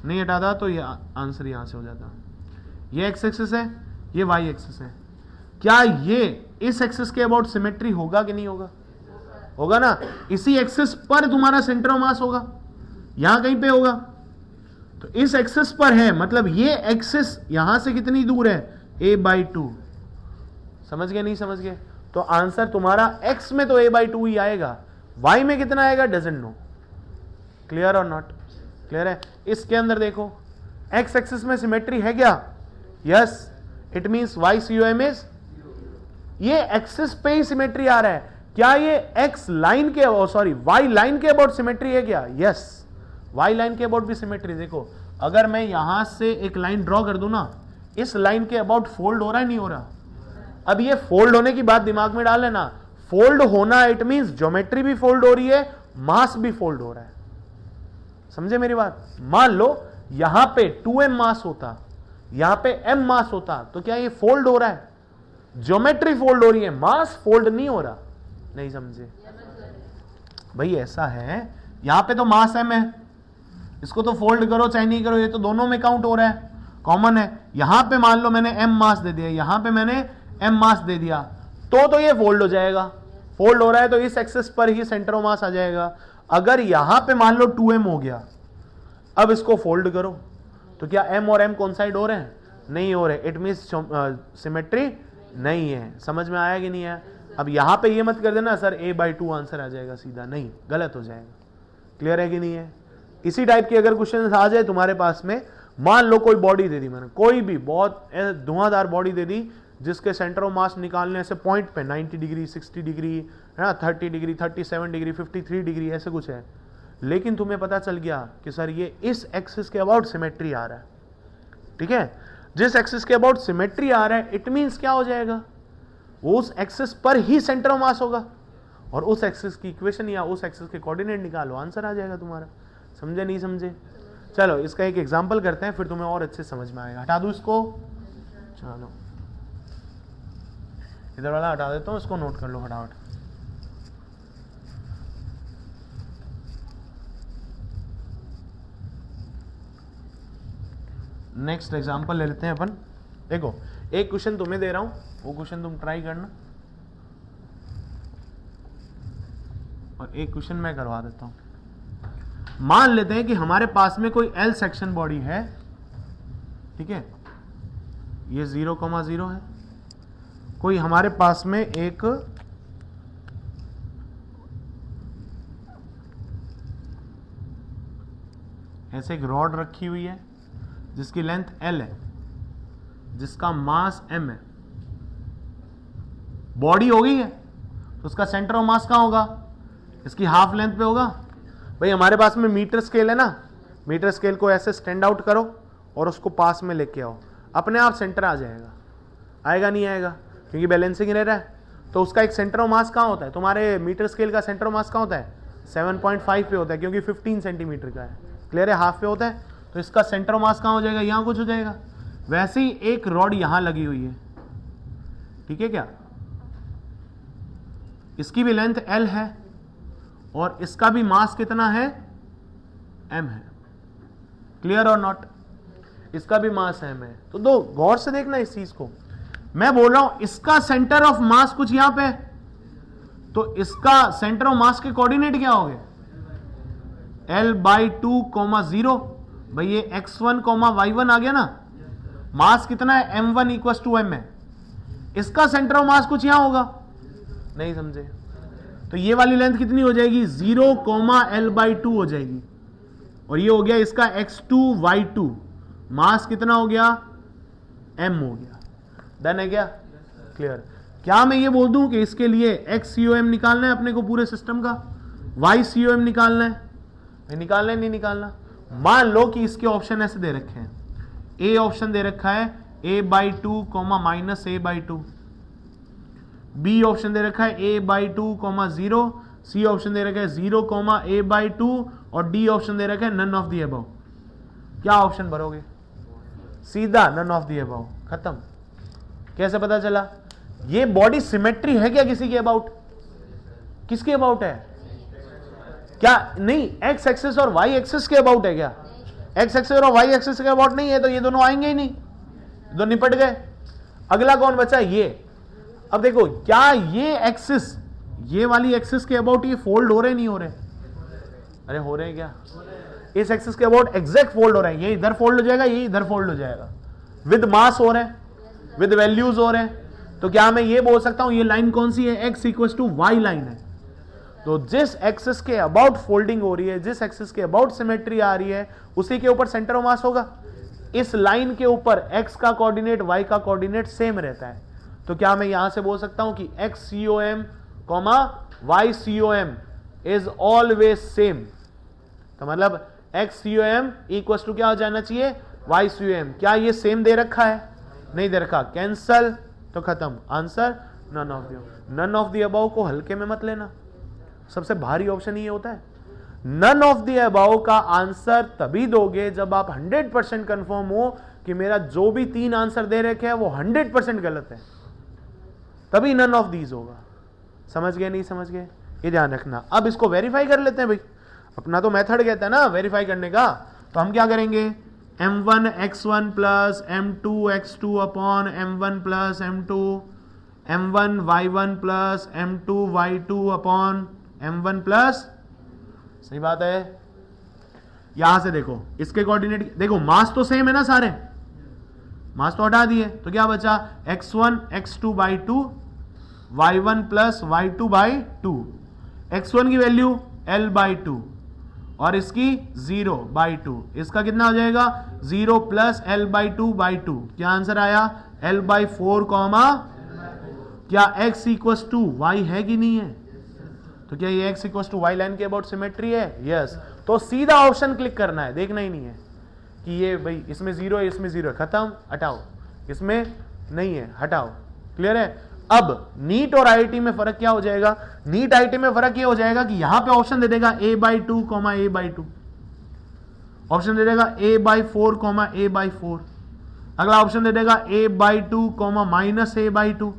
नहीं हटाता तो ये आंसर यहां से हो जाता। ये x एक्सिस है, ये y एक्सिस है। क्या ये इस एक्सिस के अबाउट सिमेट्री होगा कि नहीं होगा, होगा ना। इसी एक्सिस पर तुम्हारा सेंटर ऑफ मास होगा, यहां कहीं पे होगा। तो इस एक्सिस पर है मतलब ये एक्सिस यहां से कितनी दूर है a/2। समझ गए नहीं समझ गए। तो आंसर तुम्हारा x में तो a/2 ही आएगा, y में कितना आएगा डजंट नो। क्लियर और नॉट क्लियर है? इसके अंदर देखो x एक्सिस में सिमेट्री है क्या? Yes, it means y COM is, ये एक्सिस पे ही सिमेट्री आ रहा है। क्या ये x लाइन के सॉरी y लाइन के अबाउट सिमेट्री है क्या? यस, y लाइन के अबाउट भी सिमेट्री। देखो अगर मैं यहां से एक लाइन ड्रॉ कर दूं ना, इस लाइन के अबाउट फोल्ड हो रहा है नहीं हो रहा? अब ये फोल्ड होने की बात दिमाग में डाल लेना, फोल्ड होना इट मींस ज्योमेट्री भी फोल्ड हो रही है, मास भी फोल्ड हो रहा है। समझे मेरी बात? मान लो यहां पे 2m मास होता, यहां पे m मास होता, तो क्या ये फोल्ड हो रहा है? ज्योमेट्री फोल्ड हो रही है, मास फोल्ड नहीं हो रहा। नहीं समझे भाई? ऐसा है, यहां पे तो मास m है, इसको तो फोल्ड करो चाहे नहीं करो, ये तो दोनों में काउंट हो रहा है, कॉमन है। यहां पे मान लो मैंने m मास दे दिया, यहां पे मैंने m मास दे दिया, तो ये फोल्ड हो जाएगा। फोल्ड हो रहा है तो इस एक्सिस पर ही सेंटर ऑफ मास आ जाएगा। अगर यहां पे मान लो 2m हो गया, अब इसको फोल्ड करो, तो क्या m और m कोइंसाइड हो रहे हैं? नहीं हो रहे, इट मींस सिमेट्री नहीं है। समझ में आया कि नहीं है? अब यहां पे ये मत कर देना सर a/2 आंसर आ जाएगा सीधा, नहीं, गलत हो जाएगा। क्लियर है कि नहीं है? इसी टाइप की अगर क्वेश्चन आ जाए तुम्हारे पास में, मान लो कोई बॉडी दे दी मैंने, कोई भी बहुत धुआंधार बॉडी दे दी, जिसके सेंटर ऑफ मास निकालने से पॉइंट पे 90 डिग्री, 60 डिग्री है ना, 30 डिग्री, 37 डिग्री, 53 डिग्री, ऐसे कुछ है, लेकिन तुम्हें पता चल गया कि सर ये इस एक्सिस के अबाउट सिमेट्री आ रहा है। ठीक है, जिस एक्सिस के अबाउट सिमेट्री आ रहा है, इट मींस क्या हो जाएगा? वो उस एक्सिस पर ही सेंटर ऑफ मास होगा, और उस एक्सिस की इक्वेशन या उस एक्सिस के कोऑर्डिनेट निकालो, आंसर आ जाएगा तुम्हारा। समझे नहीं समझे? चलो इसका एक एग्जांपल करते हैं, फिर तुम्हें और अच्छे समझ में आएगा। हटा दूं इसको, चलो इधर वाला हटा देता हूं, इसको नोट कर लो फटाफट। नेक्स्ट एग्जांपल ले लेते हैं अपन। देखो एक क्वेश्चन तुम्हें दे रहा हूं, वो क्वेश्चन तुम ट्राई करना, और एक क्वेश्चन मैं करवा देता हूं। मान लेते हैं कि हमारे पास में कोई L सेक्शन बॉडी है, ठीक है, ये 0,0 है। कोई हमारे पास में एक ऐसे एक रॉड रखी हुई है जिसकी लेंथ L है, जिसका मास M है। बॉडी हो गई है, तो उसका सेंटर ऑफ मास कहां होगा? इसकी हाफ लेंथ पे होगा। भाई हमारे पास में मीटर स्केल है ना, मीटर स्केल को ऐसे स्टैंड आउट करो और उसको पास में लेके आओ, अपने आप सेंटर आ जाएगा। आएगा नहीं आएगा? क्योंकि बैलेंसिंग रह रहा है। तो उसका एक सेंटर ऑफ मास कहाँ होता है? तुम्हारे मीटर स्केल का सेंटर ऑफ मास कहाँ होता है? 7.5 पे होता है, क्योंकि 15 सेंटीमीटर का है। क्लियर है? हाफ पे होता है, तो इसका सेंटर ऑफ मास कहाँ हो जाएगा? यहाँ कुछ हो जाएगा। वैसे ही एक रॉड यहाँ लगी हुई है, ठीक है क्या? इसकी भी लेंथ L है और इसका भी मास कितना है? M है। क्लियर और नॉट? इसका भी मास M है। तो दो गौर से देखना इस चीज को। मैं बोल रहा हूं इसका सेंटर ऑफ मास कुछ यहां पे, तो इसका सेंटर ऑफ मास के कोऑर्डिनेट क्या हो गए? L/2, 0। भाई ये x1, y1 आ गया ना। मास कितना है? m1 = m है। इसका सेंटर ऑफ मास कुछ यहां होगा, नहीं समझे? तो ये वाली लेंथ कितनी हो जाएगी? 0, L/2 हो जाएगी। और ये हो गया इसका x2, y2। मास कितना हो गया? m हो गया। डन है क्या? क्लियर? क्या मैं ये बोल दूं कि इसके लिए x COM निकालना है अपने को पूरे सिस्टम का, y COM निकालना है? निकालना है नहीं निकालना? मान लो कि इसके ऑप्शन ऐसे दे रखे हैं। ए ऑप्शन दे रखा है a/2, -a/2। बी ऑप्शन दे रखा है a/2, 0। सी ऑप्शन दे रखा है 0, a/2। और डी ऑप्शन दे रखा है नन ऑफ द अबव। क्या ऑप्शन भरोगे? सीधा नन ऑफ द अबव, खत्म। कैसे पता चला? ये बॉडी सिमेट्री है क्या किसी के अबाउट? किसके अबाउट है? क्या नहीं, एक्स एक्सिस और वाई एक्सिस के अबाउट है क्या? एक्स एक्सिस और वाई एक्सिस के अबाउट नहीं है, तो ये दोनों आएंगे ही नहीं, दो निपट गए। अगला कौन बचा? ये। अब देखो क्या ये एक्सिस, ये वाली एक्सिस के अबाउट ये फोल्ड हो रहे नहीं हो रहे? अरे हो रहे हैं क्या? इस एक्सिस के अबाउट एग्जैक्ट फोल्ड हो रहे हैं। ये इधर फोल्ड हो जाएगा, ये इधर फोल्ड हो जाएगा। विद मास हो रहे हैं, विद वैल्यूज हो रहे हैं। तो क्या मैं ये बोल सकता हूं ये लाइन कौन सी है, x equal to Y line है। तो जिस एक्सिस के अबाउट फोल्डिंग हो रही है, जिस एक्सिस के अबाउट सिमेट्री आ रही है, उसी के ऊपर सेंटर ऑफ मास होगा। इस लाइन के ऊपर x का कोऑर्डिनेट y का कोऑर्डिनेट सेम रहता है। तो क्या मैं यहां से बोल सकता हूं कि x COM y COM is always same. तो मतलब x COM इक्वल टू क्या हो जाना चाहिए, y COM। क्या ये सेम दे रखा है, नहीं दे रखा, कैंसल, तो खत्म, answer none of the above को हल्के में मत लेना, सबसे भारी ऑप्शन ये होता है। नन ऑफ द अबव का आंसर तभी दोगे जब आप 100% कंफर्म हो कि मेरा जो भी 3 आंसर दे रखे हैं वो 100% गलत है, तभी नन ऑफ दीज होगा। समझ गए, नहीं समझ गए, ये ध्यान रखना। अब इसको वेरीफाई कर लेते हैं भाई, अपना तो मेथड कहता है ना वेरीफाई करने का। तो हम क्या करेंगे, m1 x1 plus m2 x2 upon m1 plus m2, m1 y1 plus m2 y2 upon m1 plus, सही बात है। यहां से देखो इसके कोऑर्डिनेट, देखो मास तो सेम है ना सारे, मास तो हटा दिए, तो क्या बचा x1 x2 by 2 y1 plus y2 by 2। x1 की वैल्यू l बाई 2 और इसकी 0 बाई 2, इसका कितना हो जाएगा 0 प्लस l बाई 2 बाई 2। क्या आंसर आया l बाई 4 कॉमा, क्या x इक्वल टू y है कि नहीं है, तो क्या ये x equal to y line के अबाउट सिमेट्री है, यस। तो सीधा ऑप्शन क्लिक करना है, देखना ही नहीं है कि ये भाई इसमें 0 है इसमें 0 है, खत्म, हटाओ, इसमें नहीं है, हटाओ, क्लियर है। अब नीट और आईआईटी में फर्क क्या हो जाएगा, नीट आईआईटी में फर्क ये हो जाएगा कि यहां पे ऑप्शन दे देगा a by 2 comma a by 2, option दे देगा a by 4 comma a by 4, अगला ऑप्शन दे देगा a by 2 comma minus a by 2,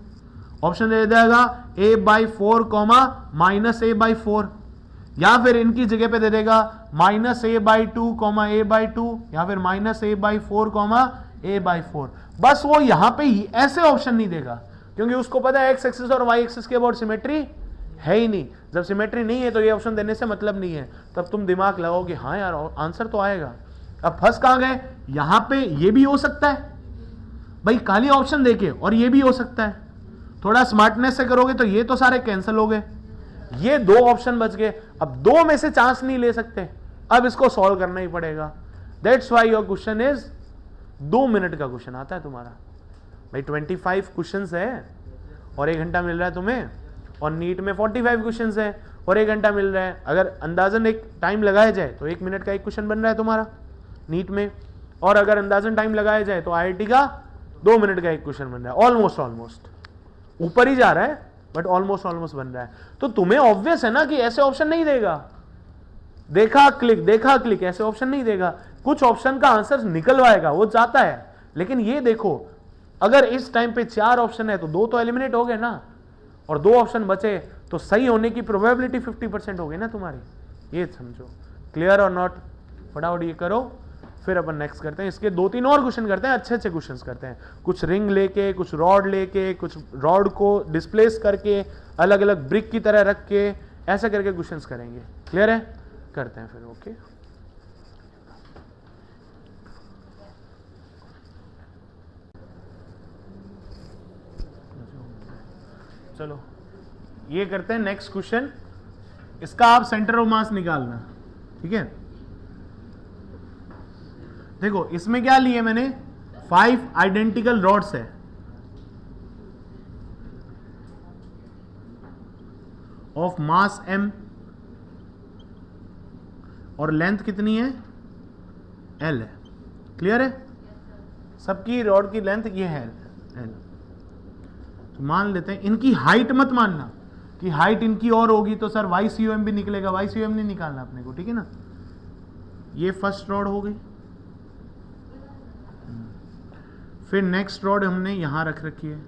option दे देगा a by 4 comma minus a by 4, या फिर इनकी जगह पे दे देगा minus a by 2 comma a by 2, या फिर minus a by 4 comma a by 4। बस वो यहां पे ही ऐसे ऑप्शन नहीं देगा, क्योंकि उसको पता है एक्स एक्सिस और वाई एक्सिस के अबाउट सिमेट्री है ही नहीं। जब सिमेट्री नहीं है तो ये ऑप्शन देने से मतलब नहीं है, तब तुम दिमाग लगाओगे हाँ यार आंसर तो आएगा। अब फंस कहां गए, यहां पे ये भी हो सकता है भाई खाली ऑप्शन देके, और ये भी हो सकता है, थोड़ा स्मार्टनेस से करोगे तो ये तो सारे कैंसिल हो गए, ये 2 ऑप्शन बच गए। अब 2 में से चांस नहीं ले सकते, अब इसको सॉल्व करना ही पड़ेगा। That's why your question is 2 minute का क्वेश्चन आता है तुम्हारा भाई। 25 क्वेश्चंस है और 1 घंटा मिल रहा है तुम्हें, और नीट में 45 क्वेश्चंस है और 1 घंटा मिल रहा है। अगर अंदाजन एक टाइम लगाया जाए तो 1 मिनट का एक क्वेश्चन बन रहा है तुम्हारा नीट में, और अगर अंदाजन टाइम लगाया जाए तो आईआईटी का 2 मिनट का एक क्वेश्चन बन रहा है। ऑलमोस्ट ऊपर ही जा रहा है बट ऑलमोस्ट बन रहा है। तो तुम्हें ऑब्वियस है ना कि ऐसे ऑप्शन नहीं देगा, देखा क्लिक ऐसे ऑप्शन नहीं देगा, कुछ ऑप्शन का आंसर निकलवाएगा, वो जाता है। लेकिन ये देखो अगर इस टाइम पे 4 ऑप्शन है तो 2 तो एलिमिनेट हो गए ना, और 2 ऑप्शन बचे तो सही होने की प्रोबेबिलिटी 50% हो गई ना तुम्हारी। ये समझो, क्लियर और नॉट। फटाफट ये करो, फिर अपन नेक्स्ट करते हैं। इसके 2-3 और क्वेश्चन करते हैं, अच्छे क्वेश्चंस करते हैं, कुछ रिंग लेके, कुछ रॉड लेके, कुछ रॉड को डिस्प्लेस करके, अलग अलग ब्रिक की तरह रख के, ऐसा करके क्वेश्चंस करेंगे। क्लियर है, करते हैं फिर। ओके चलो ये करते हैं नेक्स्ट क्वेश्चन। इसका आप सेंटर ऑफ मास निकालना, ठीक है। देखो इसमें क्या लिए मैंने, 5 आइडेंटिकल रॉड्स है ऑफ मास m, और लेंथ कितनी है l है। क्लियर है, सबकी रॉड की लेंथ ये है l। तो मान लेते हैं, इनकी हाइट मत मानना कि हाइट इनकी और होगी तो सर YCOM भी निकलेगा, YCOM नहीं निकालना अपने को, ठीक है ना। ये फर्स्ट रॉड हो गई, फिर नेक्स्ट रॉड हमने यहां रख रखी है,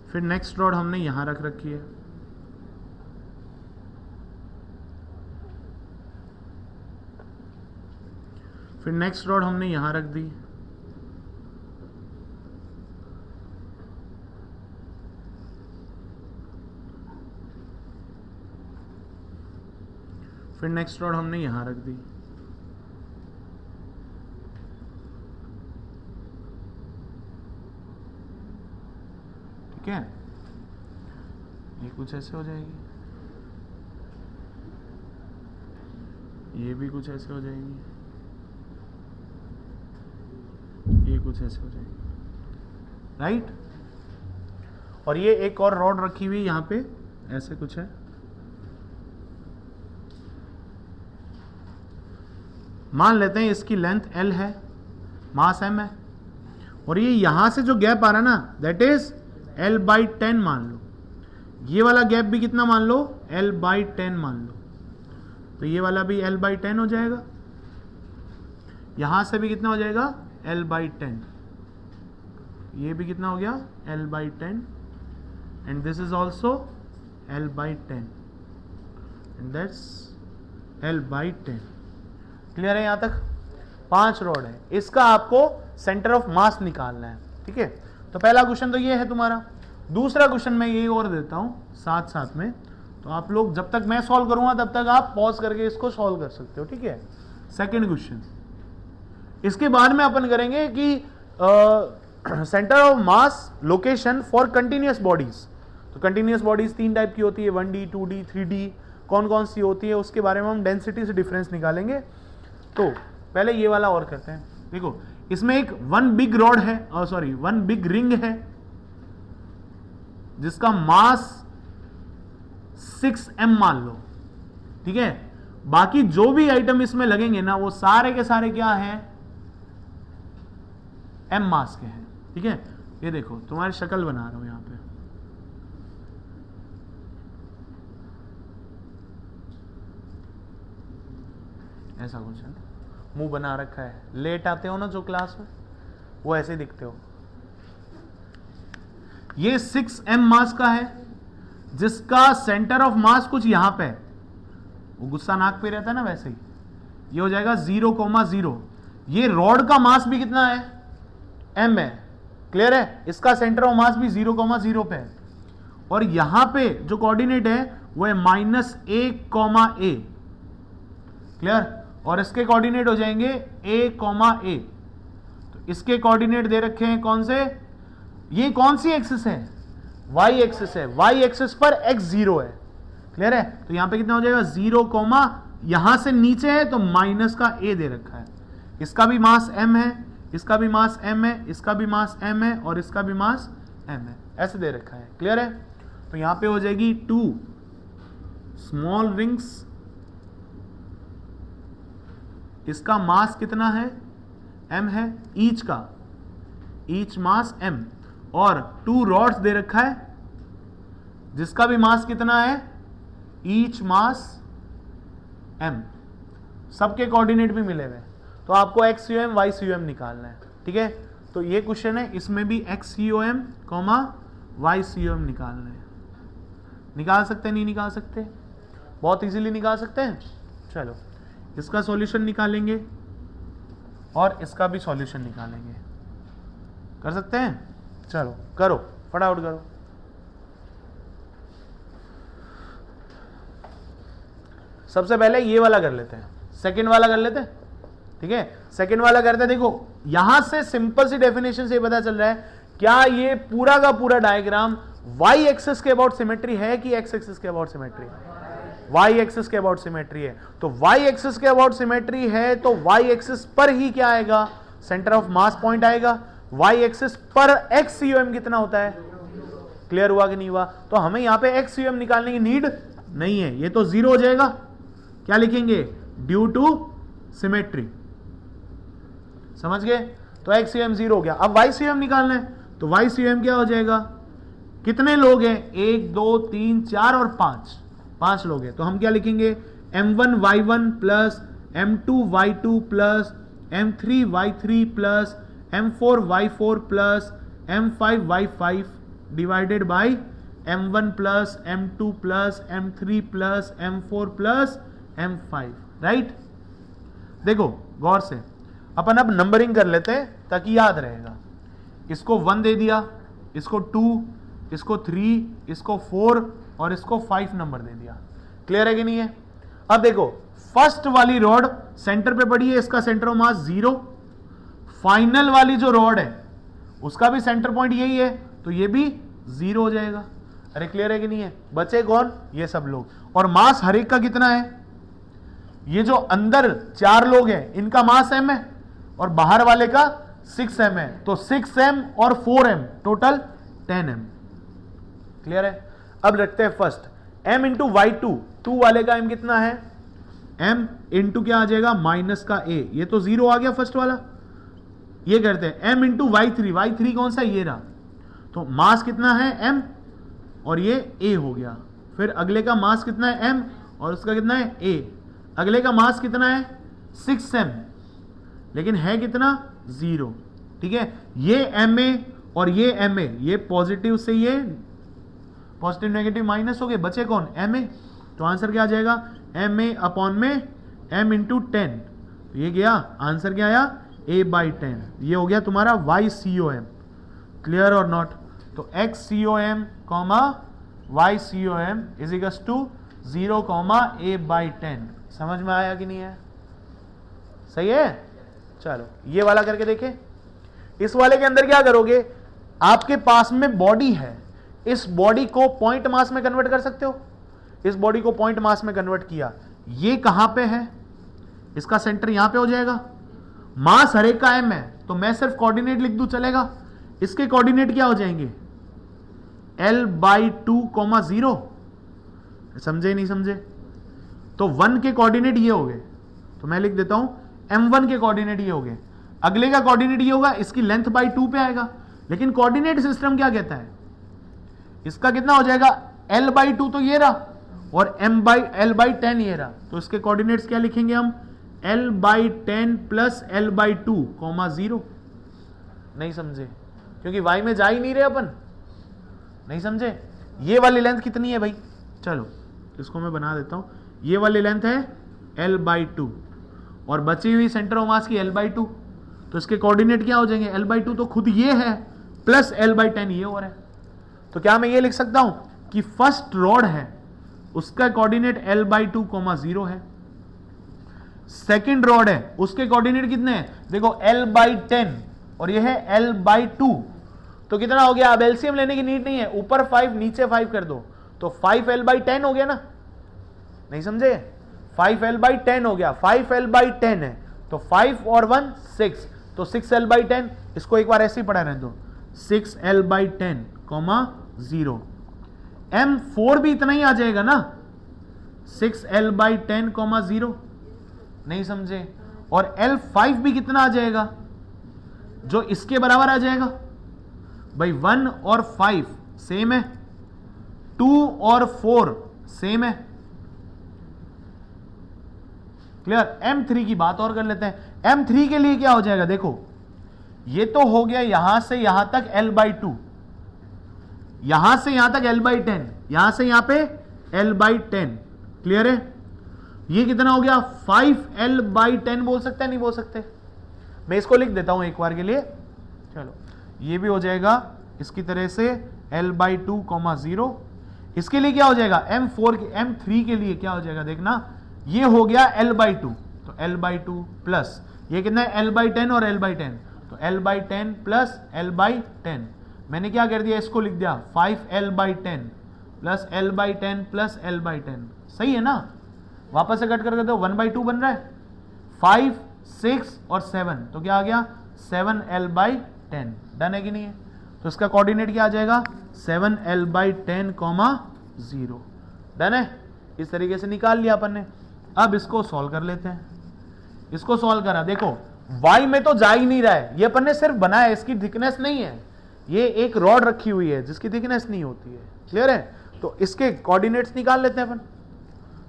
फिर नेक्स्ट रॉड हमने यहां रख रखी है, फिर नेक्स्ट रॉड हमने यहां रख दी, फिर नेक्स्ट रॉड हमने यहां रख दी, ठीक है, ये कुछ ऐसे हो जाएगी, ये भी कुछ ऐसे हो जाएगी, ये कुछ ऐसे हो जाएगी, राइट। और ये एक और रॉड रखी हुई यहां पे ऐसे कुछ है, मान लेते हैं इसकी लेंथ L है, मास M है, और ये यहां से जो गैप आ रहा है ना दैट इज L/10 मान लो, ये वाला गैप भी कितना मान लो, L/10 मान लो, तो ये वाला भी L/10 हो जाएगा, यहां से भी कितना हो जाएगा L/10, ये भी कितना हो गया L/10, and this is also L/10 and that's L/10। Clear है यहां तक? 5 रॉड है, इसका आपको सेंटर ऑफ मास निकालना है, ठीक है। तो पहला क्वेश्चन तो ये है तुम्हारा। दूसरा क्वेश्चन मैं ये और देता हूं साथ साथ में, तो आप लोग जब तक मैं सॉल्व करूंगा तब तक आप पॉज करके इसको सॉल्व कर सकते हो, ठीक है। सेकंड क्वेश्चन, इसके बाद में अपन करेंगे कि centre of mass location for continuous bodies. तो कंटिन्यूअस बॉडीज 3 टाइप की होती है, 1D 2D 3D, कौन कौन सी होती है उसके बारे में हम डेंसिटी से डिफरेंस निकालेंगे। तो पहले ये वाला और करते हैं। देखो इसमें एक वन बिग रॉड है, वन बिग रिंग है जिसका मास 6m मान लो, ठीक है। बाकी जो भी आइटम इसमें लगेंगे ना वो सारे के सारे क्या हैं, m मास के हैं, ठीक है। ये देखो तुम्हारी शक्ल बना रहा हूं यहां पे, ऐसा कुछ है, मुंह बना रखा है, लेट आते हो ना जो क्लास में वो ऐसे दिखते हो। ये 6m मास का है जिसका सेंटर ऑफ मास कुछ यहां पे है, वो गुस्सा नाक पे रहता है ना वैसे ही, ये हो जाएगा 0,0। ये रॉड का मास भी कितना है, m है, क्लियर है। इसका सेंटर ऑफ मास भी 0,0 पे है, और यहां पे जो कोऑर्डिनेट है वो है -a,a, क्लियर। और इसके कोऑर्डिनेट हो जाएंगे a,a। तो इसके कोऑर्डिनेट दे रखे हैं कौन से, ये कौन सी एक्सिस है, y एक्सिस है, y एक्सिस पर x 0 है, क्लियर है। तो यहां पे कितना हो जाएगा 0, यहां से नीचे है तो माइनस का a दे रखा है। इसका भी मास m है, इसका भी मास m है, इसका भी मास m है, और इसका भी मास m है, ऐसे दे रखा है, क्लियर है। तो यहां पे हो जाएगी 2 स्मॉल रिंग्स, इसका मास कितना है, m है, ईच मास m, और 2 रॉड्स दे रखा है जिसका भी मास कितना है, ईच मास m, सबके कोऑर्डिनेट भी मिले हुए। तो आपको XUM YCUM निकालना है, ठीक है। तो ये क्वेश्चन है, इसमें भी XUM YCUM निकालना है। निकाल सकते हैं, नहीं निकाल सकते, बहुत इजीली निकाल सकते हैं। चलो इसका सॉल्यूशन निकालेंगे और इसका भी सॉल्यूशन निकालेंगे, कर सकते हैं। चलो करो, फटाफट करो। सबसे पहले ये वाला कर लेते हैं, सेकंड वाला कर लेते हैं, ठीक है। सेकंड वाला करते हैं। देखो यहां से सिंपल सी डेफिनेशन से पता चल रहा है क्या ये पूरा का पूरा डायग्राम y एक्सिस के अबाउट सिमेट्री है कि x एक्सिस के अबाउट सिमेट्री है, y एक्सिस के अबाउट सिमेट्री है। तो y एक्सिस के अबाउट सिमेट्री है तो y एक्सिस पर ही क्या आएगा, सेंटर ऑफ मास पॉइंट आएगा। y एक्सिस पर XUM कितना होता है, क्लियर हुआ कि नहीं हुआ। तो हमें यहां पे XUM निकालने की नीड नहीं है, ये तो 0 हो जाएगा। क्या लिखेंगे, ड्यू टू सिमेट्री, समझ गए। तो XUM 0 हो गया। अब YCUM निकालना है, तो YCUM क्या हो जाएगा, कितने लोग हैं, 1 2 3 4 और 5 लोग हैं। तो हम क्या लिखेंगे, M1 Y1 plus M2 Y2 plus M3 Y3 plus M4 Y4 plus M5 Y5 divided by M1 plus M2 plus M3 plus M4 plus M5, right. देखो गौर से अपन अब नंबरिंग कर लेते हैं ताकि याद रहेगा। इसको 1 दे दिया, इसको 2, इसको 3, इसको 4 और इसको 5 नंबर दे दिया, क्लियर है कि नहीं है। अब देखो फर्स्ट वाली रॉड सेंटर पे पड़ी है, इसका सेंटर ऑफ मास 0। फाइनल वाली जो रॉड है उसका भी सेंटर पॉइंट यही है, तो ये भी 0 हो जाएगा। अरे क्लियर है कि नहीं है? बचे कौन? ये सब लोग। और मास हर एक का कितना है? ये जो अंदर 4 लोग हैं इनका मास m है और बाहर वाले का 6m है, तो 6m और 4m टोटल 10m। क्लियर है? अब रखते हैं फर्स्ट m इंटू y2, 2 वाले का m कितना है? m इंटू क्या आ जाएगा? माइनस का a, ये तो 0 आ गया फर्स्ट वाला। ये करते हैं m इंटू y3, y3 कौन सा? ये रहा। तो मास कितना है? m और ये a हो गया। फिर अगले का मास कितना है? m और उसका कितना है? a। अगले का मास कितना है? 6m, लेकिन है कितना? 0। ठीक है, ये ma और ये ma, ये पॉजिटिव से ये पॉजिटिव नेगेटिव माइनस हो गए, बचे कौन? ma। तो आंसर क्या आ जाएगा? ma अपॉन में m इंटू 10, तो ये गया आंसर क्या आया? a/10। ये हो गया तुम्हारा YCOM। क्लियर और नॉट? तो XCOM YCOM is equals to 0, a/10। समझ में आया कि नहीं है? सही है? चलो ये वाला करके देखें। इस वाले के अंदर क्या करोगे? आपके पास में बॉडी है, इस बॉडी को पॉइंट मास में कन्वर्ट कर सकते हो। इस बॉडी को पॉइंट मास में कन्वर्ट किया, ये कहां पे है? इसका सेंटर यहां पे हो जाएगा। मास हर एक का m है, तो मैं सिर्फ कोऑर्डिनेट लिख दूं चलेगा। इसके कोऑर्डिनेट क्या हो जाएंगे? L/2, 0। समझे नहीं समझे? तो 1 के कोऑर्डिनेट ये हो गए, तो मैं लिख देता हूं m1 के कोऑर्डिनेट ये हो गए। अगले का कोऑर्डिनेट ये होगा, इसकी लेंथ बाई 2 पे आएगा। लेकिन कोऑर्डिनेट सिस्टम क्या कहता है? इसका कितना हो जाएगा? L/2 तो ये रहा और L/10 ये रहा। तो इसके कोऑर्डिनेट्स क्या लिखेंगे हम? L/10 plus L/2, 0। नहीं समझे? क्योंकि y में जा ही नहीं रहे अपन। नहीं समझे? ये वाली लेंथ कितनी है भाई? चलो इसको मैं बना देता हूं। ये वाली लेंथ है L/2 और बची हुई सेंटर ऑफ मास की L/2। तो इसके कोऑर्डिनेट क्या हो जाएंगे? L/2 तो खुद ये है प्लस L/10 ये हो रहा है। तो क्या मैं ये लिख सकता हूं कि फर्स्ट रॉड है उसका कोऑर्डिनेट L/2, 0 है। सेकंड रॉड है उसके कोऑर्डिनेट कितने हैं? देखो L/10 और ये है L/2, तो कितना हो गया? अब एलसीएम लेने की नीड नहीं है, ऊपर 5 नीचे 5 कर दो, तो 5L/10 हो गया ना। नहीं समझे? 5L/10 हो गया, 5L/10 है तो 5 और 1 6, तो 6L/10। इसको एक बार ऐसे ही पढ़ा रहने दो, 6L/10, 0। M4 भी इतना ही आ जाएगा ना, 6L/10, 0। नहीं समझे? और L5 भी कितना आ जाएगा? जो इसके बराबर आ जाएगा भाई। 1 और 5 सेम है, 2 और 4 सेम है। क्लियर? M3 की बात और कर लेते हैं। M3 के लिए क्या हो जाएगा? देखो ये तो हो गया यहां से यहां तक L/2, यहां से यहां तक L/10, यहां से यहां पे L/10। क्लियर है? ये कितना हो गया? 5L/10 बोल सकते हैं? नहीं बोल सकते? मैं इसको लिख देता हूं एक बार के लिए। चलो ये भी हो जाएगा इसकी तरह से L/2, 0। इसके लिए क्या हो जाएगा? M3 के लिए क्या हो जाएगा? देखना, ये हो गया L/2, तो L/2 प्लस ये कितना है? L/10 और L/10, तो L/10 प्लस L/10। मैंने क्या कर दिया? इसको लिख दिया 5L/10 plus L/10 plus L/10। सही है ना? वापस से कट करके दो, 1/2 बन रहा है। 5, 6 और 7, तो क्या आ गया? 7L/10। डन है कि नहीं है? तो इसका कोऑर्डिनेट क्या आ जाएगा? 7L/10, 0। डन है? इस तरीके से निकाल लिया अपन ने। अब इसको सॉल्व कर लेते हैं। इसको सॉल्व करा, देखो y में तो जा ही नहीं रहा है, ये अपन ने सिर्फ बनाया, इसकी थिकनेस नहीं है। ये एक रॉड रखी हुई है जिसकी थिकनेस नहीं होती है। क्लियर है? तो इसके कोऑर्डिनेट्स निकाल लेते हैं अपन।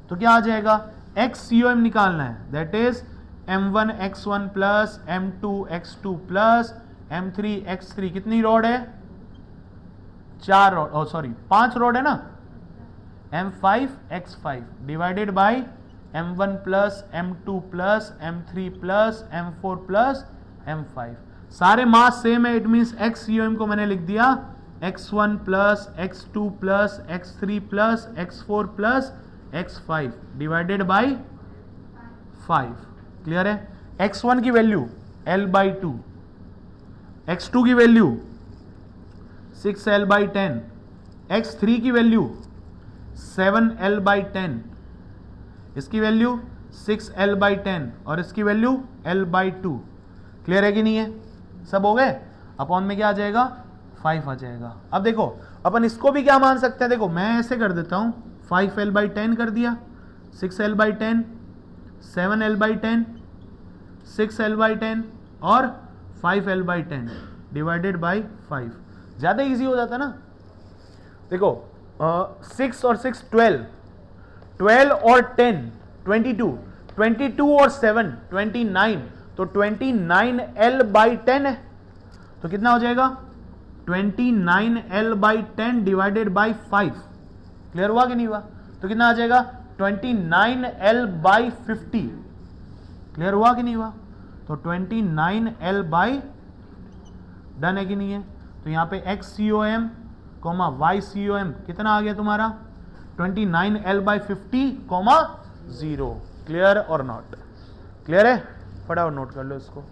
तो क्या आ जाएगा? XCOM निकालना है, that is M1 x1 plus M2 x2 plus M3 x3। कितनी रॉड है? 4 रॉड, सॉरी 5 रॉड है ना। M5 x5 divided by M1 plus M2 plus M3 plus M4 plus M5। सारे मास सेम है, इट मींस XCOM को मैंने लिख दिया x1 plus x2 plus x3 plus x4 plus x5 divided by 5। Clear है? x1 की value L/2, x2 की value 6L/10, x3 की वैल्यू 7L/10, इसकी वैल्यू 6L/10 और इसकी वैल्यू L/2। क्लियर है कि नहीं है? सब हो गए। अपॉन में क्या आ जाएगा? 5 आ जाएगा। अब देखो अपन इसको भी क्या मान सकते हैं, देखो मैं ऐसे कर देता हूं, 5L/10 कर दिया, 6L/10, 7L/10, 6L/10 और 5L/10 डिवाइडेड बाई 5। ज्यादा इजी हो जाता ना। देखो 6 और 6 12, 12 और 10 22, 22 और 7 29, तो 29L/10 है, तो कितना हो जाएगा? 29L/10 divided by 5। क्लियर हुआ कि नहीं हुआ? तो कितना आ जाएगा? 29L/50। क्लियर हुआ कि नहीं हुआ? तो 29L/, डन है कि नहीं है? तो यहां पे XCOM, YCOM कितना आ गया तुम्हारा? 29L/50, 0। क्लियर और नॉट? क्लियर है? फटाफट नोट कर लो इसको।